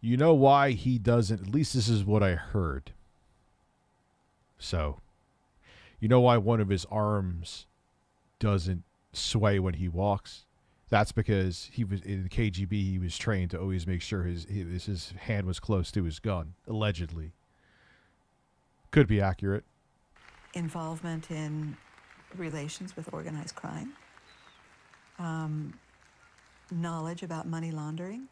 You know why he doesn't? At least this is what I heard. So, you know why one of his arms doesn't sway when he walks? That's because he was in the KGB. He was trained to always make sure his hand was close to his gun, allegedly. Could be accurate. Involvement in relations with organized crime. Knowledge about money laundering.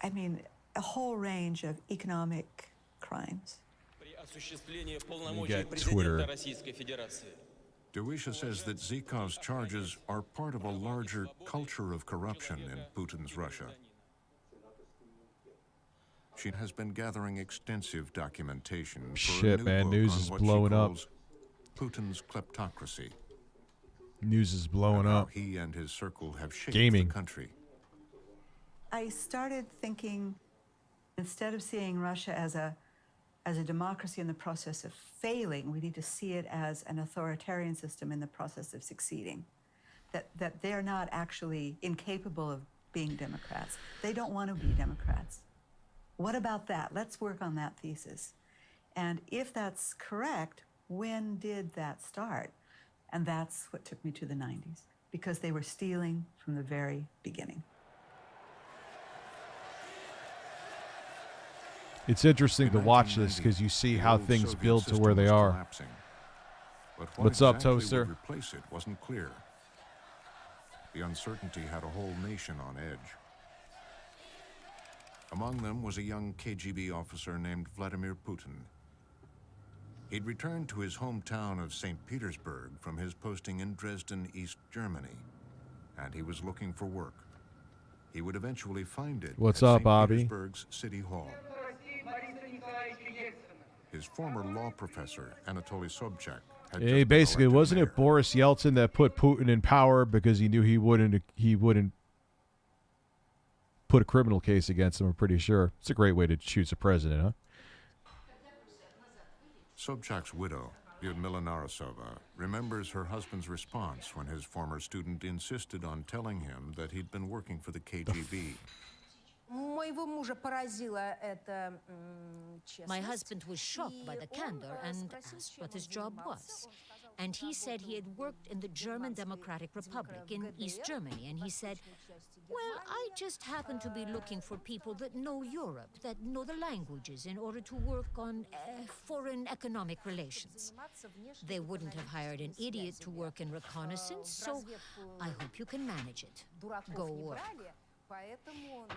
I mean, a whole range of economic crimes. You get Twitter. DeWisha says that Zykov's charges are part of a larger culture of corruption in Putin's Russia. She has been gathering extensive documentation for Shit, a new man, book news on is what blowing she up. calls Putin's kleptocracy. News is blowing and how up. he and his circle have shaped Gaming. the country. I started thinking, instead of seeing Russia as a democracy in the process of failing, we need to see it as an authoritarian system in the process of succeeding. That they're not actually incapable of being Democrats. They don't want to be Democrats. What about that? Let's work on that thesis. And if that's correct, when did that start? And that's what took me to the 90s, because they were stealing from the very beginning. It's interesting to watch this because you see how things build to where they are. But What's up, exactly Toaster? would replace it wasn't clear. The uncertainty had a whole nation on edge. Among them was a young KGB officer named Vladimir Putin. He'd returned to his hometown of St. Petersburg from his posting in Dresden, East Germany, and he was looking for work. He would eventually find it What's at up, St. Bobby? Petersburg's City Hall. His former law professor, Anatoly Sobchak, had just Hey, been basically, elected wasn't mayor. it Boris Yeltsin that put Putin in power because he knew he wouldn't put a criminal case against him? I'm pretty sure. It's a great way to choose a president, huh? Sobchak's widow, Lyudmila Narasova, remembers her husband's response when his former student insisted on telling him that he'd been working for the KGB. My husband was shocked by the candor and asked what his job was. And he said he had worked in the German Democratic Republic in East Germany. And he said, well, I just happen to be looking for people that know Europe, that know the languages in order to work on foreign economic relations. They wouldn't have hired an idiot to work in reconnaissance, so I hope you can manage it. Go work.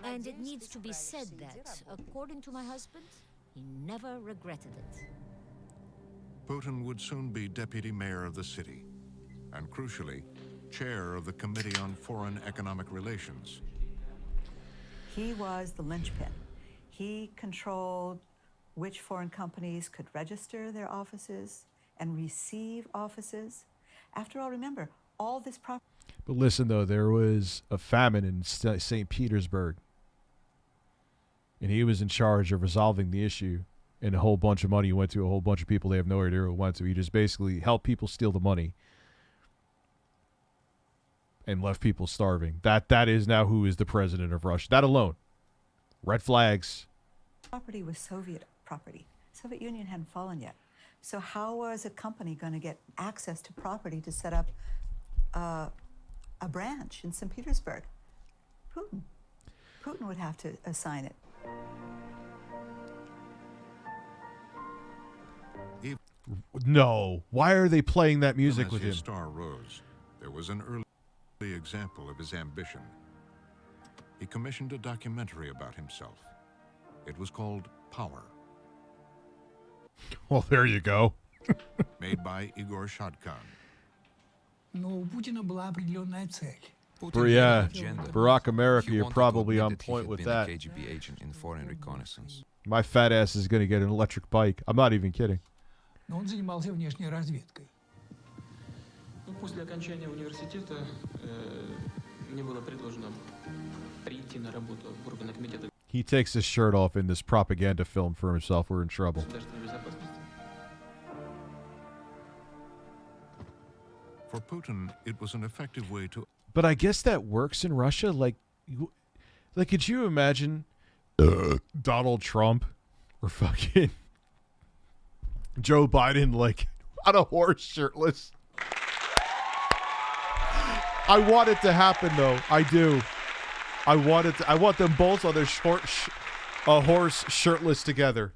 And it needs to be said that, according to my husband, he never regretted it. Putin would soon be deputy mayor of the city, and crucially, chair of the Committee on Foreign Economic Relations. He was the linchpin. He controlled which foreign companies could register their offices and receive offices. After all, remember, all this property. But listen, though, there was a famine in St. Petersburg, and he was in charge of resolving the issue, and a whole bunch of money went to a whole bunch of people they have no idea who it went to. He just basically helped people steal the money and left people starving. That is now who is the president of Russia. That alone. Red flags. Property was Soviet property. Soviet Union hadn't fallen yet. So how was a company going to get access to property to set up a branch in St. Petersburg? Putin. Putin would have to assign it. No. Why are they playing that music As with him? his star rose, there was an early example of his ambition. He commissioned a documentary about himself. It was called Power. Well, there you go. Made by Igor Shadkan. Но у Путина была определенная цель. Yeah, Barack America, you're probably on point with that. KGB agent in foreign reconnaissance. My fat ass is going to get an electric bike. I'm not even kidding. Но он занимался внешней разведкой. После окончания университета мне было предложено прийти на работу в органы комитета. He takes his shirt off in this propaganda film for himself. We're in trouble. For Putin, it was an effective way to... But I guess that works in Russia. Like, could you imagine Donald Trump or fucking Joe Biden, like, on a horse shirtless? I want it to happen, though. I do. I want them both on their a horse shirtless together.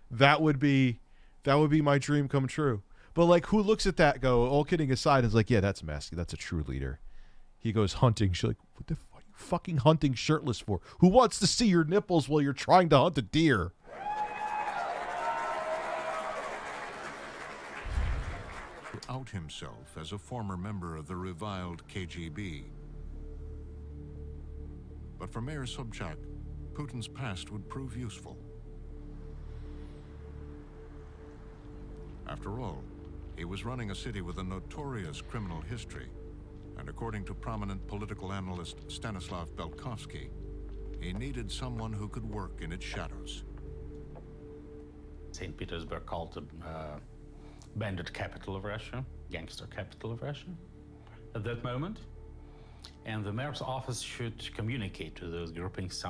That would be my dream come true. But like, who looks at that, go, all kidding aside, is like, yeah, that's masculine. That's a true leader. He goes hunting. She's like, what the fuck are you fucking hunting shirtless for? Who wants to see your nipples while you're trying to hunt a deer? To out himself as a former member of the reviled KGB. But for Mayor Sobchak, Putin's past would prove useful. After all, he was running a city with a notorious criminal history, and according to prominent political analyst Stanislav Belkovsky, he needed someone who could work in its shadows. St. Petersburg called the bandit capital of Russia, gangster capital of Russia at that moment. And the mayor's office should communicate to those groupings.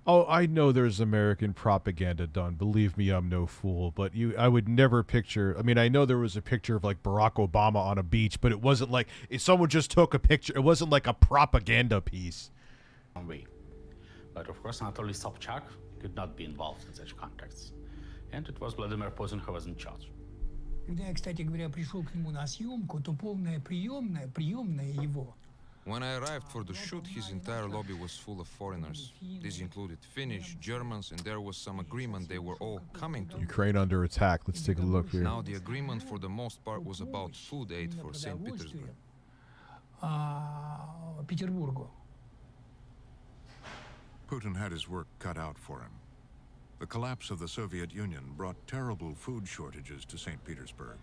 Oh, I know there's American propaganda done. Believe me, I'm no fool. But I would never picture. I mean, I know there was a picture of like Barack Obama on a beach, but it wasn't like if someone just took a picture. It wasn't like a propaganda piece. But of course, Anatoly Sobchak could not be involved in such contacts, and it was Vladimir Putin who was in charge. Когда я, кстати говоря, пришел к нему на съемку, то полная приемная его. When I arrived for the shoot, his entire lobby was full of foreigners. This included Finnish, Germans, and there was some agreement they were all coming to. Ukraine under attack. Let's take a look here. Now the agreement for the most part was about food aid for St. Petersburg. Петербургу. Putin had his work cut out for him. The collapse of the Soviet Union brought terrible food shortages to St. Petersburg.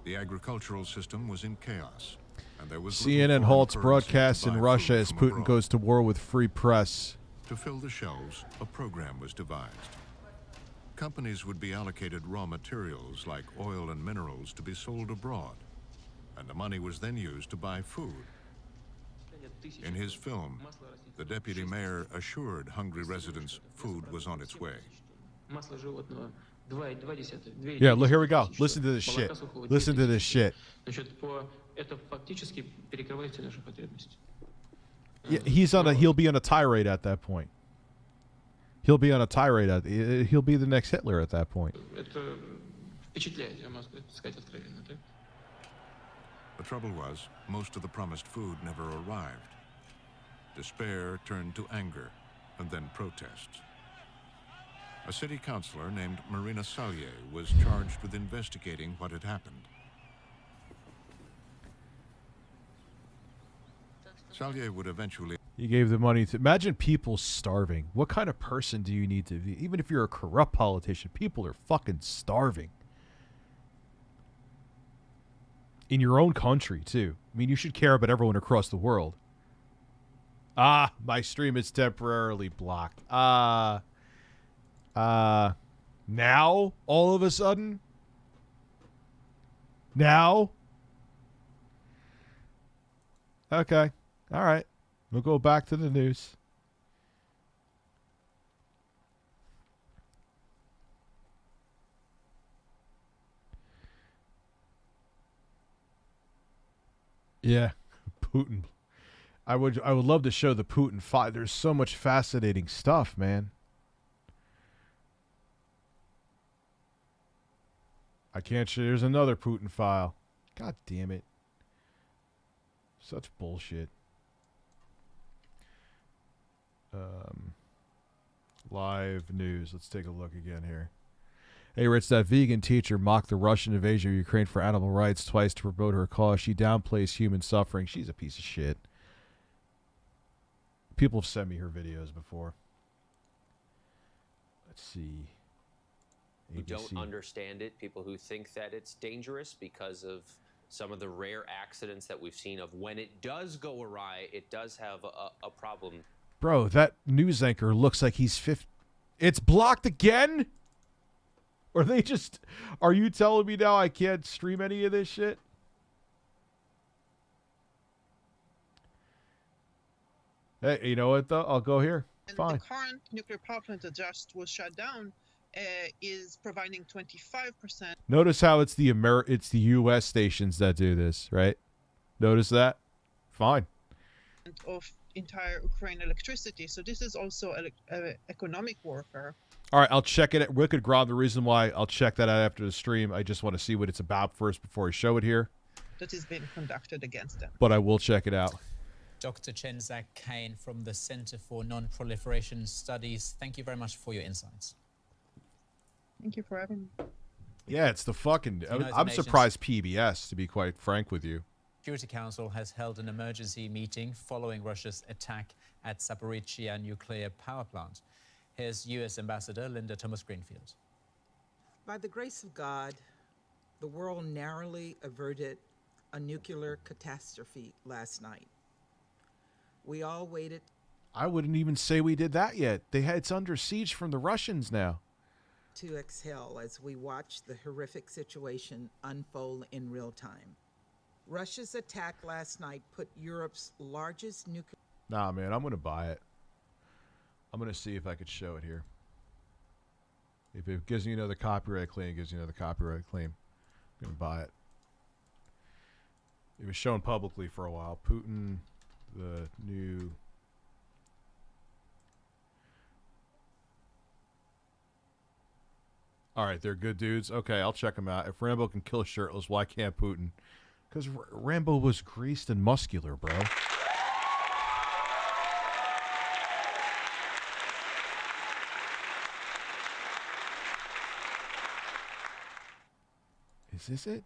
The agricultural system was in chaos. And there was CNN halts broadcasts in Russia as Putin goes to war with free press. To fill the shelves, a program was devised. Companies would be allocated raw materials like oil and minerals to be sold abroad, and the money was then used to buy food. In his film, the deputy mayor assured hungry residents food was on its way. Yeah, look, here we go. Listen to this shit. Listen to this shit. Yeah, he'll be on a tirade at that point. He'll be on a tirade he'll be the next Hitler at that point. The trouble was, most of the promised food never arrived. Despair turned to anger, and then protests. A city councilor named Marina Salye was charged with investigating what had happened. Salye would eventually... He gave the money to... Imagine people starving. What kind of person do you need to be? Even if you're a corrupt politician, people are fucking starving. In your own country, too. I mean, you should care about everyone across the world. Ah, my stream is temporarily blocked. Now? All of a sudden? Now? Okay. All right. We'll go back to the news. Yeah, Putin. I would love to show the Putin file. There's so much fascinating stuff, man. I can't show. There's another Putin file. God damn it. Such bullshit. Live news. Let's take a look again here. Hey, Rich, that vegan teacher mocked the Russian invasion of Ukraine for animal rights twice to promote her cause. She downplays human suffering. She's a piece of shit. People have sent me her videos before. Let's see. Who don't understand it, people who think that it's dangerous because of some of the rare accidents that we've seen of when it does go awry, it does have a problem. Bro, that news anchor looks like he's 50. It's blocked again? Or they just... Are you telling me now I can't stream any of this shit? Hey, you know what, though? I'll go here. Fine. The current nuclear power plant that just was shut down is providing 25%. Notice how it's the U.S. stations that do this, right? Notice that? Fine. Of entire Ukraine electricity. So this is also economic warfare. All right, I'll check it. Wicked Grob, the reason why I'll check that out after the stream, I just want to see what it's about first before I show it here. That is being conducted against them. But I will check it out. Dr. Chenzak Kane from the Center for Non-Proliferation Studies. Thank you very much for your insights. Thank you for having me. Yeah, it's the fucking... I'm surprised PBS, to be quite frank with you. Security Council has held an emergency meeting following Russia's attack at Zaporizhzhia nuclear power plant. Here's U.S. Ambassador Linda Thomas-Greenfield. By the grace of God, the world narrowly averted a nuclear catastrophe last night. We all waited. I wouldn't even say we did that yet. It's under siege from the Russians now. To exhale as we watch the horrific situation unfold in real time. Russia's attack last night put Europe's largest nuclear... Nah, man, I'm going to buy it. I'm going to see if I could show it here. If it gives me another copyright claim, it gives me another copyright claim. I'm going to buy it. It was shown publicly for a while. Putin, the new... All right, they're good dudes. Okay, I'll check them out. If Rambo can kill shirtless, why can't Putin? Because Rambo was greased and muscular, bro. Is this it?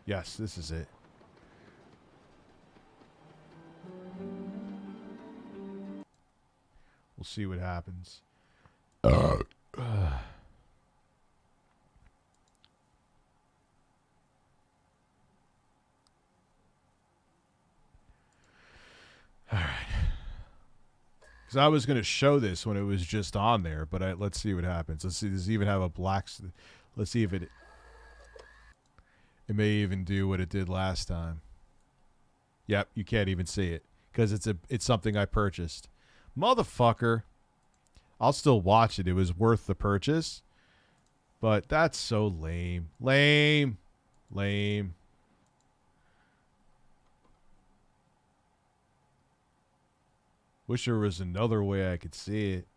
Yes, this is it. We'll see what happens. Because I was going to show this when it was just on there, but let's see what happens. Let's see. Does it even have a black... Let's see if it... It may even do what it did last time. Yep, you can't even see it. Because it's something I purchased. Motherfucker. I'll still watch it. It was worth the purchase. But that's so lame. Lame. Lame. Wish there was another way I could see it.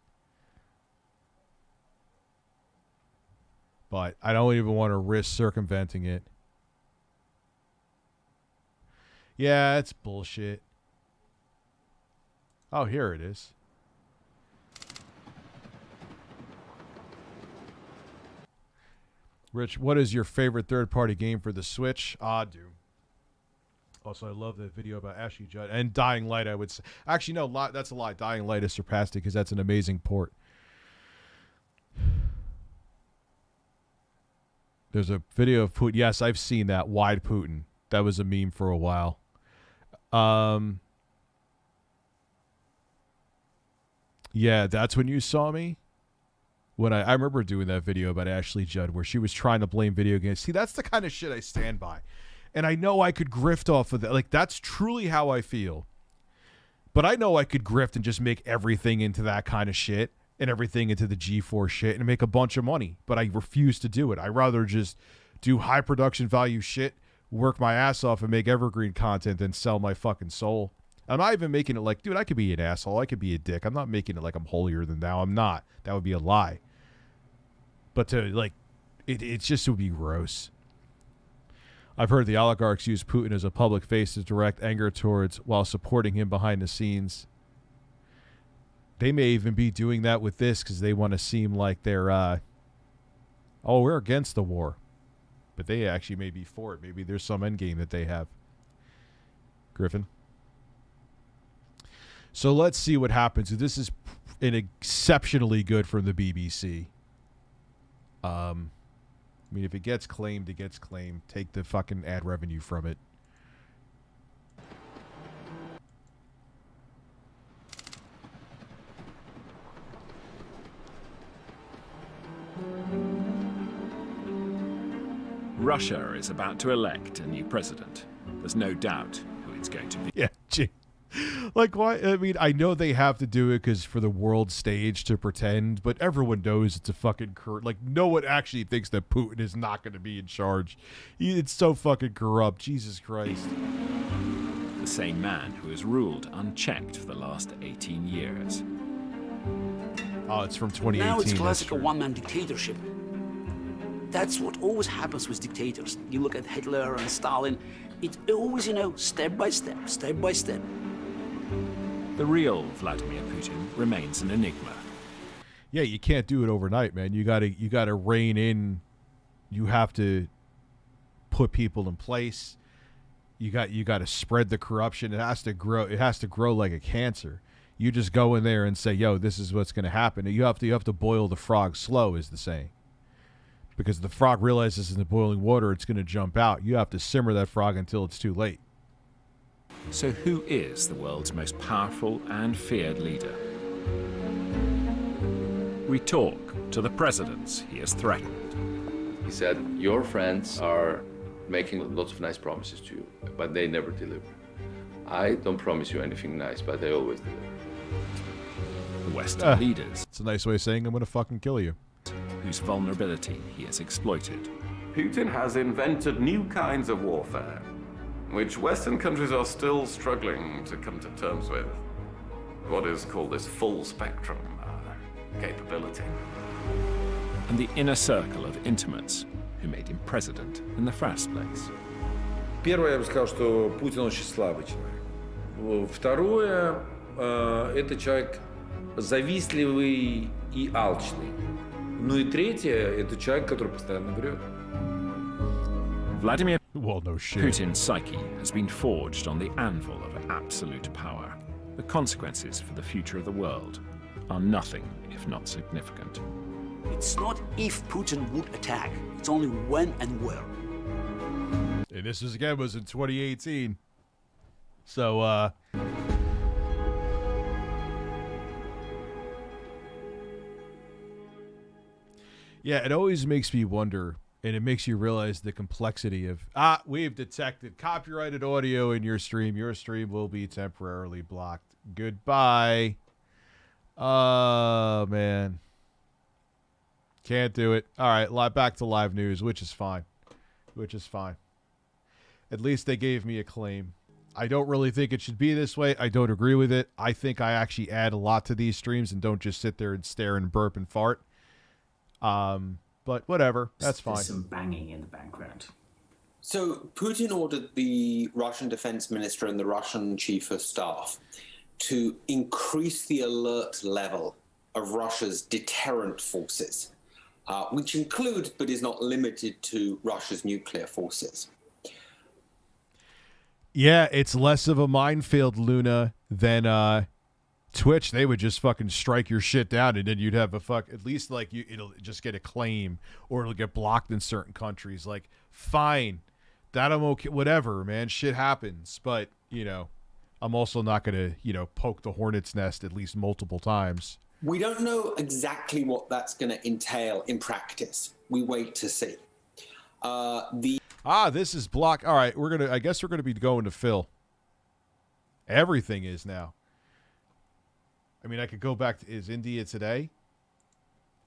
But I don't even want to risk circumventing it. Yeah, it's bullshit. Oh, here it is. Rich, what is your favorite third-party game for the Switch? Doom. Also, I love that video about Ashley Judd. And Dying Light, I would say. Actually, no, that's a lie. Dying Light has surpassed it because that's an amazing port. There's a video of Putin. Yes, I've seen that. Wide Putin. That was a meme for a while. Yeah, that's when you saw me. When I remember doing that video about Ashley Judd where she was trying to blame video games. See, that's the kind of shit I stand by. And I know I could grift off of that. Like, that's truly how I feel. But I know I could grift and just make everything into that kind of shit and everything into the G4 shit and make a bunch of money. But I refuse to do it. I'd rather just do high production value shit, work my ass off and make evergreen content than sell my fucking soul. I'm not even making it like, dude, I could be an asshole. I could be a dick. I'm not making it like I'm holier than thou. I'm not. That would be a lie. But to, like, it just would be gross. I've heard the oligarchs use Putin as a public face to direct anger towards while supporting him behind the scenes. They may even be doing that with this because they want to seem like they're, oh, we're against the war. But they actually may be for it. Maybe there's some end game that they have. Griffin. So let's see what happens. This is an exceptionally good from the BBC. I mean, if it gets claimed, it gets claimed. Take the fucking ad revenue from it. Russia is about to elect a new president. There's no doubt who it's going to be. Yeah, gee. Like, why? I mean, I know they have to do it because for the world stage to pretend, but everyone knows it's a fucking like, no one actually thinks that Putin is not going to be in charge. It's so fucking corrupt. Jesus Christ. The same man who has ruled unchecked for the last 18 years. Oh, it's from 2018. Now it's classical one-man dictatorship. That's what always happens with dictators. You look at Hitler and Stalin, it's always, you know, step by step, step by step. The real Vladimir Putin remains an enigma. Yeah, you can't do it overnight, man. You gotta rein in. You have to put people in place. You got to spread the corruption. It has to grow. It has to grow like a cancer. You just go in there and say, "Yo, this is what's going to happen." You have to boil the frog slow, is the saying. Because the frog realizes in the boiling water it's going to jump out. You have to simmer that frog until it's too late. So who is the world's most powerful and feared leader? We talk to the presidents he has threatened. He said, your friends are making lots of nice promises to you, but they never deliver. I don't promise you anything nice, but they always deliver. The Western leaders. It's a nice way of saying I'm going to fucking kill you. Whose vulnerability he has exploited. Putin has invented new kinds of warfare, which Western countries are still struggling to come to terms with. What is called this full spectrum capability. And the inner circle of intimates who made him president in the first place. Первое, я бы сказал, что Путин очень слабый человек. Второе, это человек завистливый и алчный. Ну и третье, это человек, который постоянно врет. Vladimir no shit. Putin's psyche has been forged on the anvil of absolute power. The consequences for the future of the world are nothing if not significant. It's not if Putin would attack, it's only when and where. And this was in 2018. So, yeah, it always makes me wonder, and it makes you realize the complexity of, we've detected copyrighted audio in your stream. Your stream will be temporarily blocked. Goodbye. Oh, man. Can't do it. All right, back to live news, which is fine. At least they gave me a claim. I don't really think it should be this way. I don't agree with it. I think I actually add a lot to these streams and don't just sit there and stare and burp and fart. But whatever, that's fine. There's some banging in the background. So Putin ordered the Russian defense minister and the Russian chief of staff to increase the alert level of Russia's deterrent forces, which include, but is not limited to, Russia's nuclear forces. Yeah, it's less of a minefield, Luna, than Twitch. They would just fucking strike your shit down, and then you'd have at least like it'll just get a claim, or it'll get blocked in certain countries. Like, fine, that I'm okay, whatever, man. Shit happens, but I'm also not gonna poke the hornet's nest at least multiple times. We don't know exactly what that's going to entail in practice. We wait to see. This is block. All right, I guess we're gonna be going to Phil. Everything is now. I mean, I could go back to, is India today?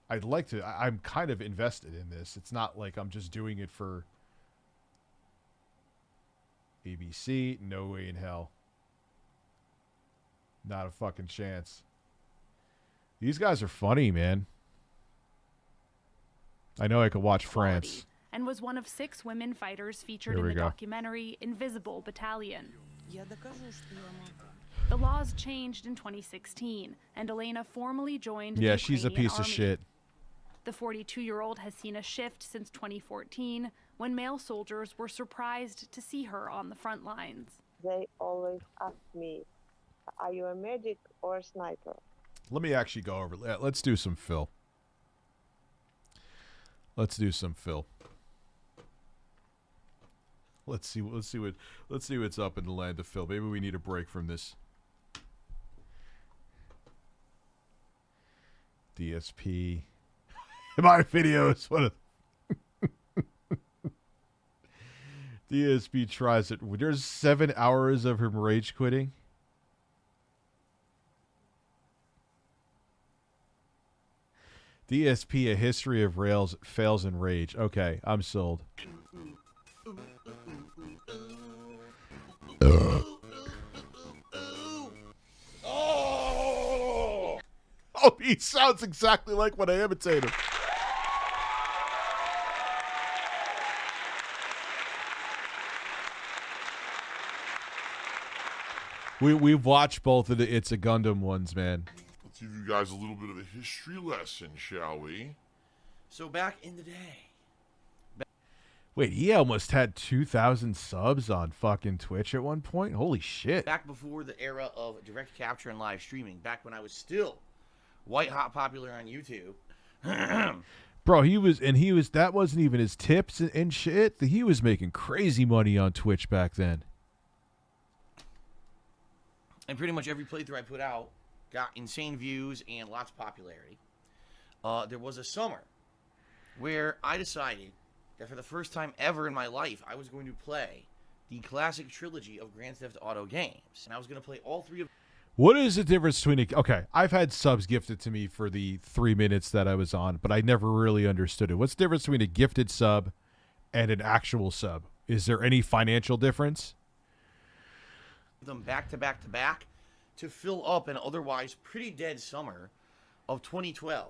I'd like to. I'm kind of invested in this. It's not like I'm just doing it for ABC. No way in hell. Not a fucking chance. These guys are funny, man. I know I could watch France. And was one of 6 women fighters featured in the documentary Invisible Battalion. The laws changed in 2016, and Elena formally joined the Yeah, she's a Ukrainian piece of army. shit. The 42-year-old has seen a shift since 2014, when male soldiers were surprised to see her on the front lines. They always ask me, are you a medic or a sniper? Let me actually go over. Let's do some Phil. Let's do some Phil. Let's see what's up in the land of Phil. Maybe we need a break from this. DSP. My videos. What a DSP tries it. There's 7 hours of him rage quitting. DSP, a history of rails fails in rage. Okay, I'm sold. Oh, he sounds exactly like when I imitate him. We've watched both of the It's a Gundam ones, man. Let's give you guys a little bit of a history lesson, shall we? So back in the day. Wait, he almost had 2,000 subs on fucking Twitch at one point? Holy shit. Back before the era of direct capture and live streaming, back when I was still white hot popular on YouTube. Bro, that wasn't even his tips and shit. He was making crazy money on Twitch back then. And pretty much every playthrough I put out got insane views and lots of popularity. There was a summer where I decided that for the first time ever in my life, I was going to play the classic trilogy of Grand Theft Auto games. And I was going to play all three of... What is the difference between okay, I've had subs gifted to me for the 3 minutes that I was on, but I never really understood it. What's the difference between a gifted sub and an actual sub? Is there any financial difference? them back to back to back to fill up an otherwise pretty dead summer of 2012.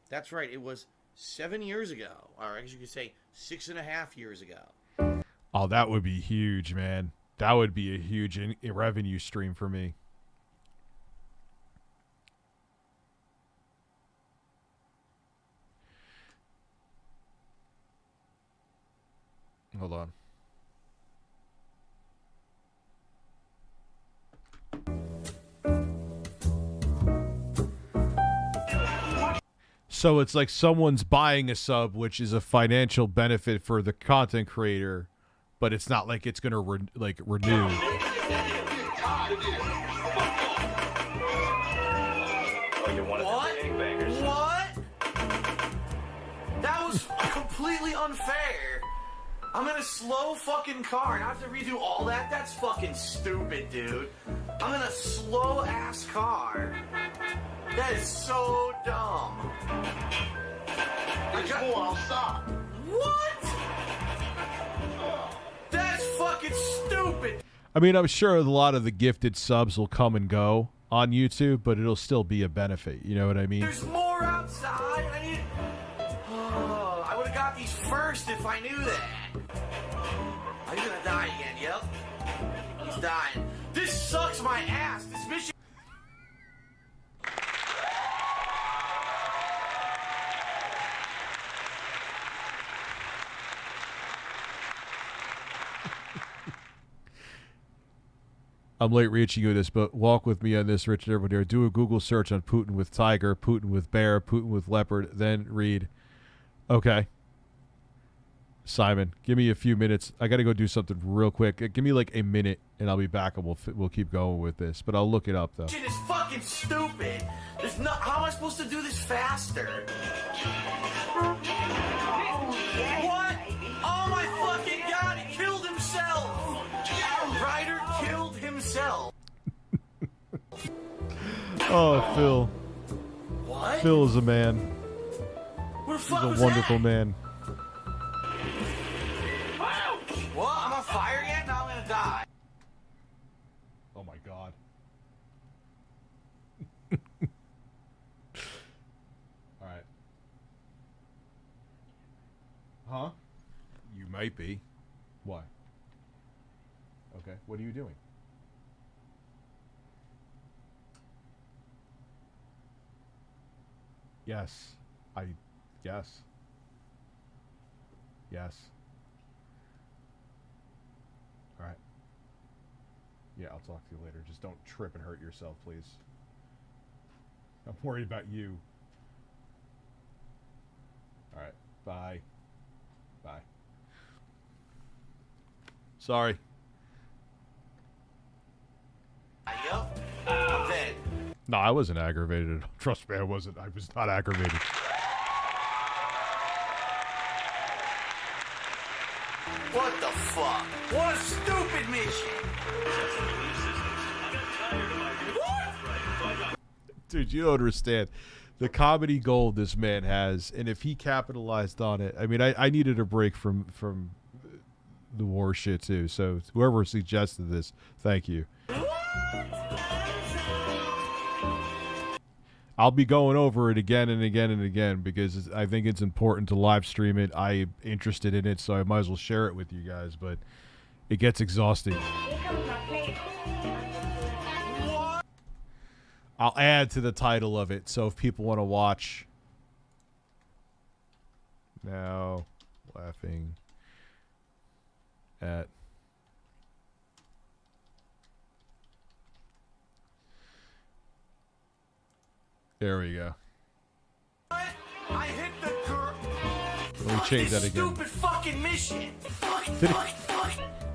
That's right, it was 7 years ago, or I guess you could say 6.5 years ago. Oh, that would be huge, man. That would be a huge revenue stream for me. Hold on. So it's like someone's buying a sub, which is a financial benefit for the content creator, but it's not like it's going to renew. What? That was completely unfair. I'm in a slow fucking car and I have to redo all that? That's fucking stupid, dude. I'm in a slow ass car. That is so dumb. I'll stop. What? That's fucking stupid. I mean, I'm sure a lot of the gifted subs will come and go on YouTube, but it'll still be a benefit. You know what I mean? There's more outside. I would have got these first if I knew that. Are you gonna die again? Yep. He's dying. This sucks my ass. This mission. I'm late reaching you this, but walk with me on this, Rich and everybody. Do a Google search on Putin with tiger, Putin with bear, Putin with leopard, then read. Okay. Simon, give me a few minutes. I got to go do something real quick. Give me like a minute, and I'll be back, and we'll keep going with this. But I'll look it up, though. This is fucking stupid. There's no. How am I supposed to do this faster? What? Oh my fucking god! He killed himself. Ryder killed himself. Oh, Phil. What? Phil is a man. What the fuck He's was a wonderful that? man. What? I'm on fire again? Now I'm gonna die. Oh my god. Alright. Huh? You might be. Why? Okay. What are you doing? Yes. Yes. Yes. All right. Yeah, I'll talk to you later. Just don't trip and hurt yourself, please. I'm worried about you. All right. Bye. Bye. Sorry. Yup. I'm dead. No, I wasn't aggravated. Trust me, I wasn't. I was not aggravated. What the fuck? What a stupid mission! Dude, you don't understand the comedy gold this man has, and if he capitalized on it, I mean, I needed a break from the war shit too. So whoever suggested this, thank you. I'll be going over it again and again and again because I think it's important to live stream it. I'm interested in it, so I might as well share it with you guys, but it gets exhausting. I'll add to the title of it, so if people want to watch. Now, laughing at... There we go. I hit the girl. Let me change that again. Stupid fucking mission. Fuck.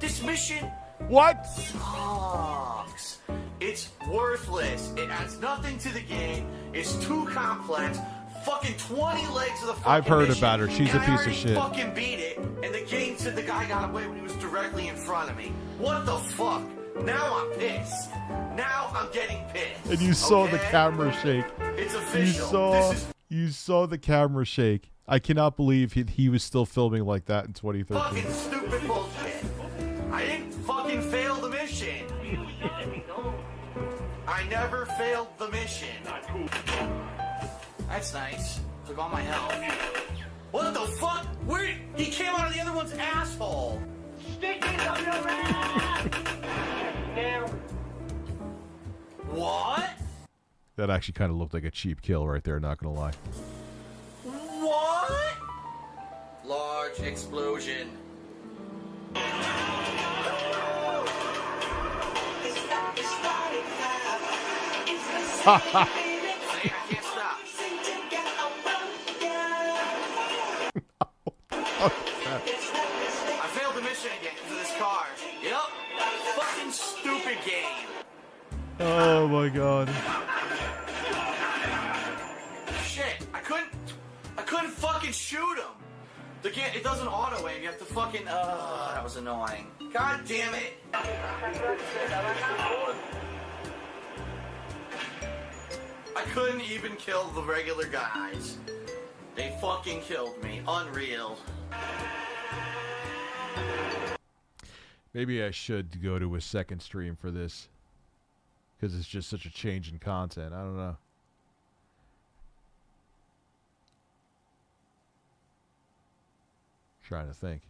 This mission. What? Sucks. It's worthless. It adds nothing to the game. It's too complex. Fucking 20 legs of the fucking I've heard mission, about her. She's a and I piece of already shit. Fucking beat it, and the game said the guy got away when he was directly in front of me. What the fuck? Now I'm pissed. Now I'm getting pissed. And you saw the okay? camera shake. It's official. You saw the camera shake. I cannot believe he was still filming like that in 2013. Fucking stupid bullshit. I didn't fucking fail the mission. I never failed the mission. That's nice. Took all my health. What the fuck? Where? He came out of the other one's asshole. Stick it up your ass. Now. What? That actually kind of looked like a cheap kill right there, not gonna lie. What? Large explosion. I can't stop. I failed the mission again because of this car. Yep. Fucking stupid game. Oh my god. Shit. I couldn't fucking shoot him. The game, it doesn't auto aim. You have to fucking. That was annoying. God damn it. I couldn't even kill the regular guys. They fucking killed me. Unreal. Maybe I should go to a second stream for this. Because it's just such a change in content. I don't know. Trying to think.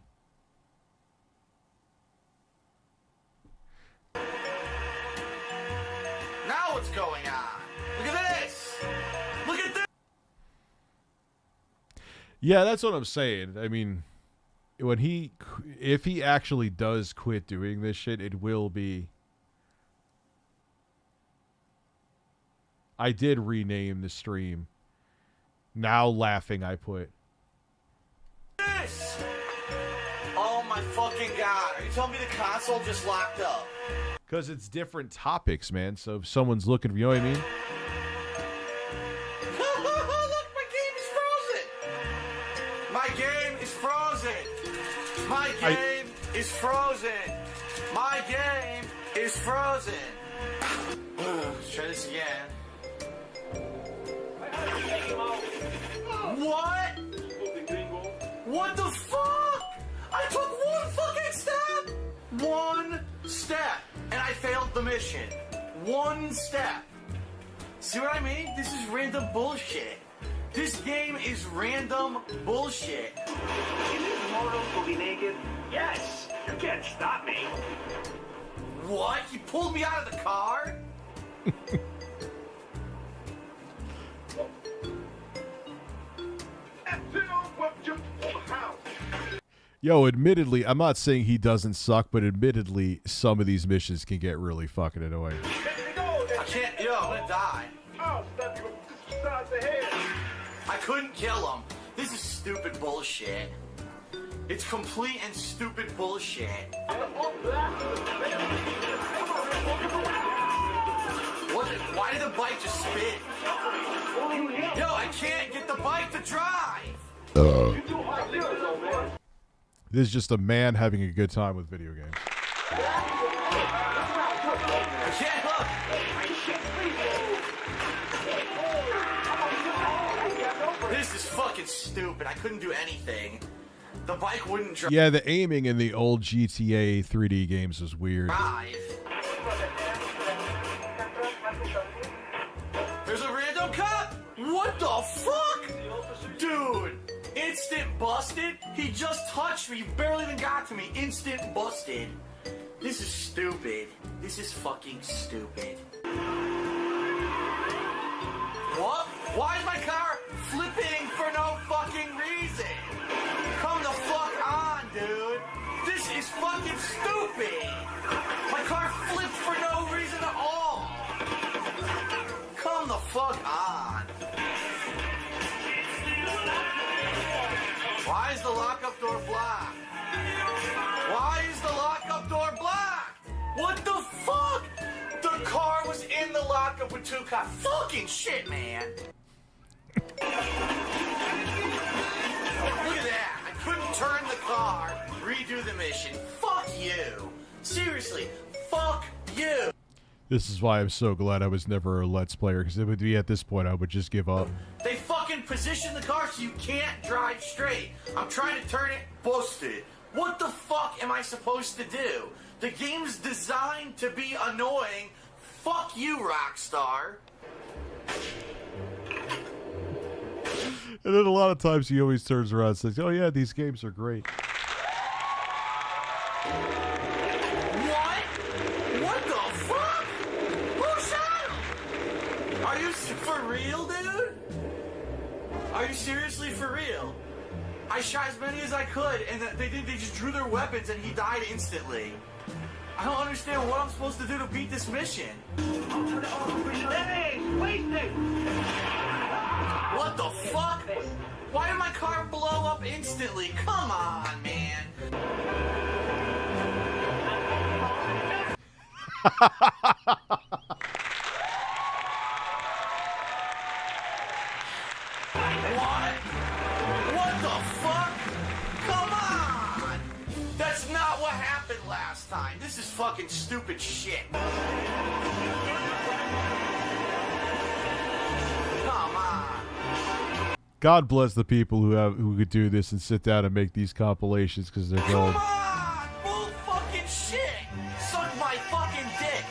Now what's going on? Look at this! Look at this! Yeah, that's what I'm saying. I mean, if he actually does quit doing this shit, it will be... I did rename the stream. Now laughing, I put. This! Oh my fucking god. Are you telling me the console just locked up? Because it's different topics, man. So if someone's looking for, you know what I mean? Look, my game is frozen! My game is frozen! My game is frozen! Let's try this again. What? What the fuck? I took one fucking step! One step! And I failed the mission. One step. See what I mean? This is random bullshit. This game is random bullshit. Is it mortal to be naked? Yes! You can't stop me. What? You pulled me out of the car? Yo, admittedly, I'm not saying he doesn't suck, but admittedly, some of these missions can get really fucking annoying. I can't. Yo, I'm gonna die. I couldn't kill him. This is stupid bullshit. It's complete and stupid bullshit. What? Why did the bike just spin? Yo, I can't get the bike to drive. This is just a man having a good time with video games. Yeah, look. This is fucking stupid. I couldn't do anything. The bike wouldn't drive. Yeah, the aiming in the old GTA 3D games was weird. There's a random cop. What the fuck? Dude, instant busted. He just touched me. Barely even got to me. Instant busted. This is stupid. This is fucking stupid. What? Why is my car flipping for no fucking reason? Come the fuck on, dude. This is fucking stupid. My car flipped for no reason at all. Come the fuck on. Why is the lockup door blocked? Why is the lockup door blocked? What the fuck? The car was in the lockup with two cops. Fucking shit, man. Look at that. I couldn't turn the car, redo the mission. Fuck you. Seriously, fuck you. This is why I'm so glad I was never a Let's Player, because it would be at this point I would just give up. They fucking position the car so you can't drive straight. I'm trying to turn it, busted. What the fuck am I supposed to do? The game's designed to be annoying. Fuck you, Rockstar. And then a lot of times he always turns around and says, oh yeah, these games are great. What? What the fuck? Who shot him? Are you for real, dude? Are you seriously for real? I shot as many as I could, and they just drew their weapons, and he died instantly. I don't understand what I'm supposed to do to beat this mission. Hey, wasted! What the fuck? Why did my car blow up instantly? Come on, man. What? What the fuck? Come on! That's not what happened last time. This is fucking stupid shit. Come on. God bless the people who could do this and sit down and make these compilations, because they're gold. Come on! Bull fucking shit! Suck my fucking dick!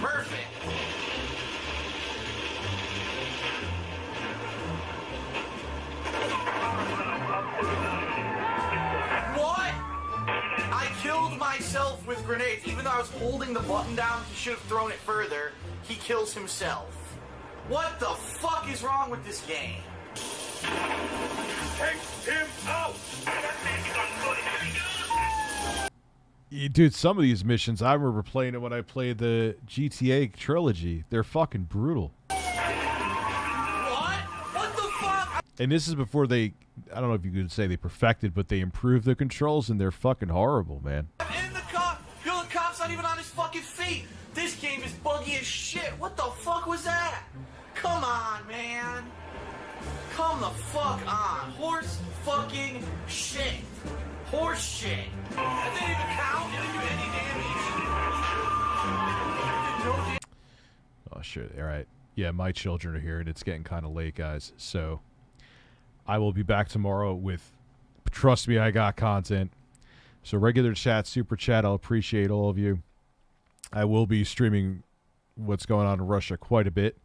Perfect. What? I killed myself with grenades. Even though I was holding the button down, he should have thrown it further. He kills himself. What the fuck is wrong with this game? Take him out! Dude, some of these missions, I remember playing it when I played the GTA trilogy. They're fucking brutal. What? What the fuck? And this is before they, I don't know if you could say they perfected, but they improved the controls, and they're fucking horrible, man. In the cop! Yo, the cop's not even on his fucking feet! This game is buggy as shit! What the fuck was that? Come on, man! Come the fuck on! Horse fucking shit! Horse shit! That didn't even count! It didn't do any damage! Oh, shit. All right. Yeah, my children are here, and it's getting kind of late, guys. So I will be back tomorrow with, trust me, I got content. So regular chat, super chat, I'll appreciate all of you. I will be streaming what's going on in Russia quite a bit.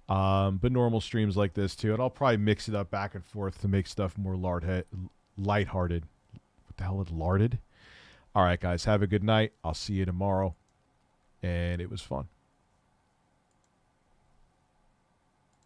But normal streams like this, too. And I'll probably mix it up back and forth to make stuff more lighthearted. What the hell is larded? All right, guys. Have a good night. I'll see you tomorrow. And it was fun.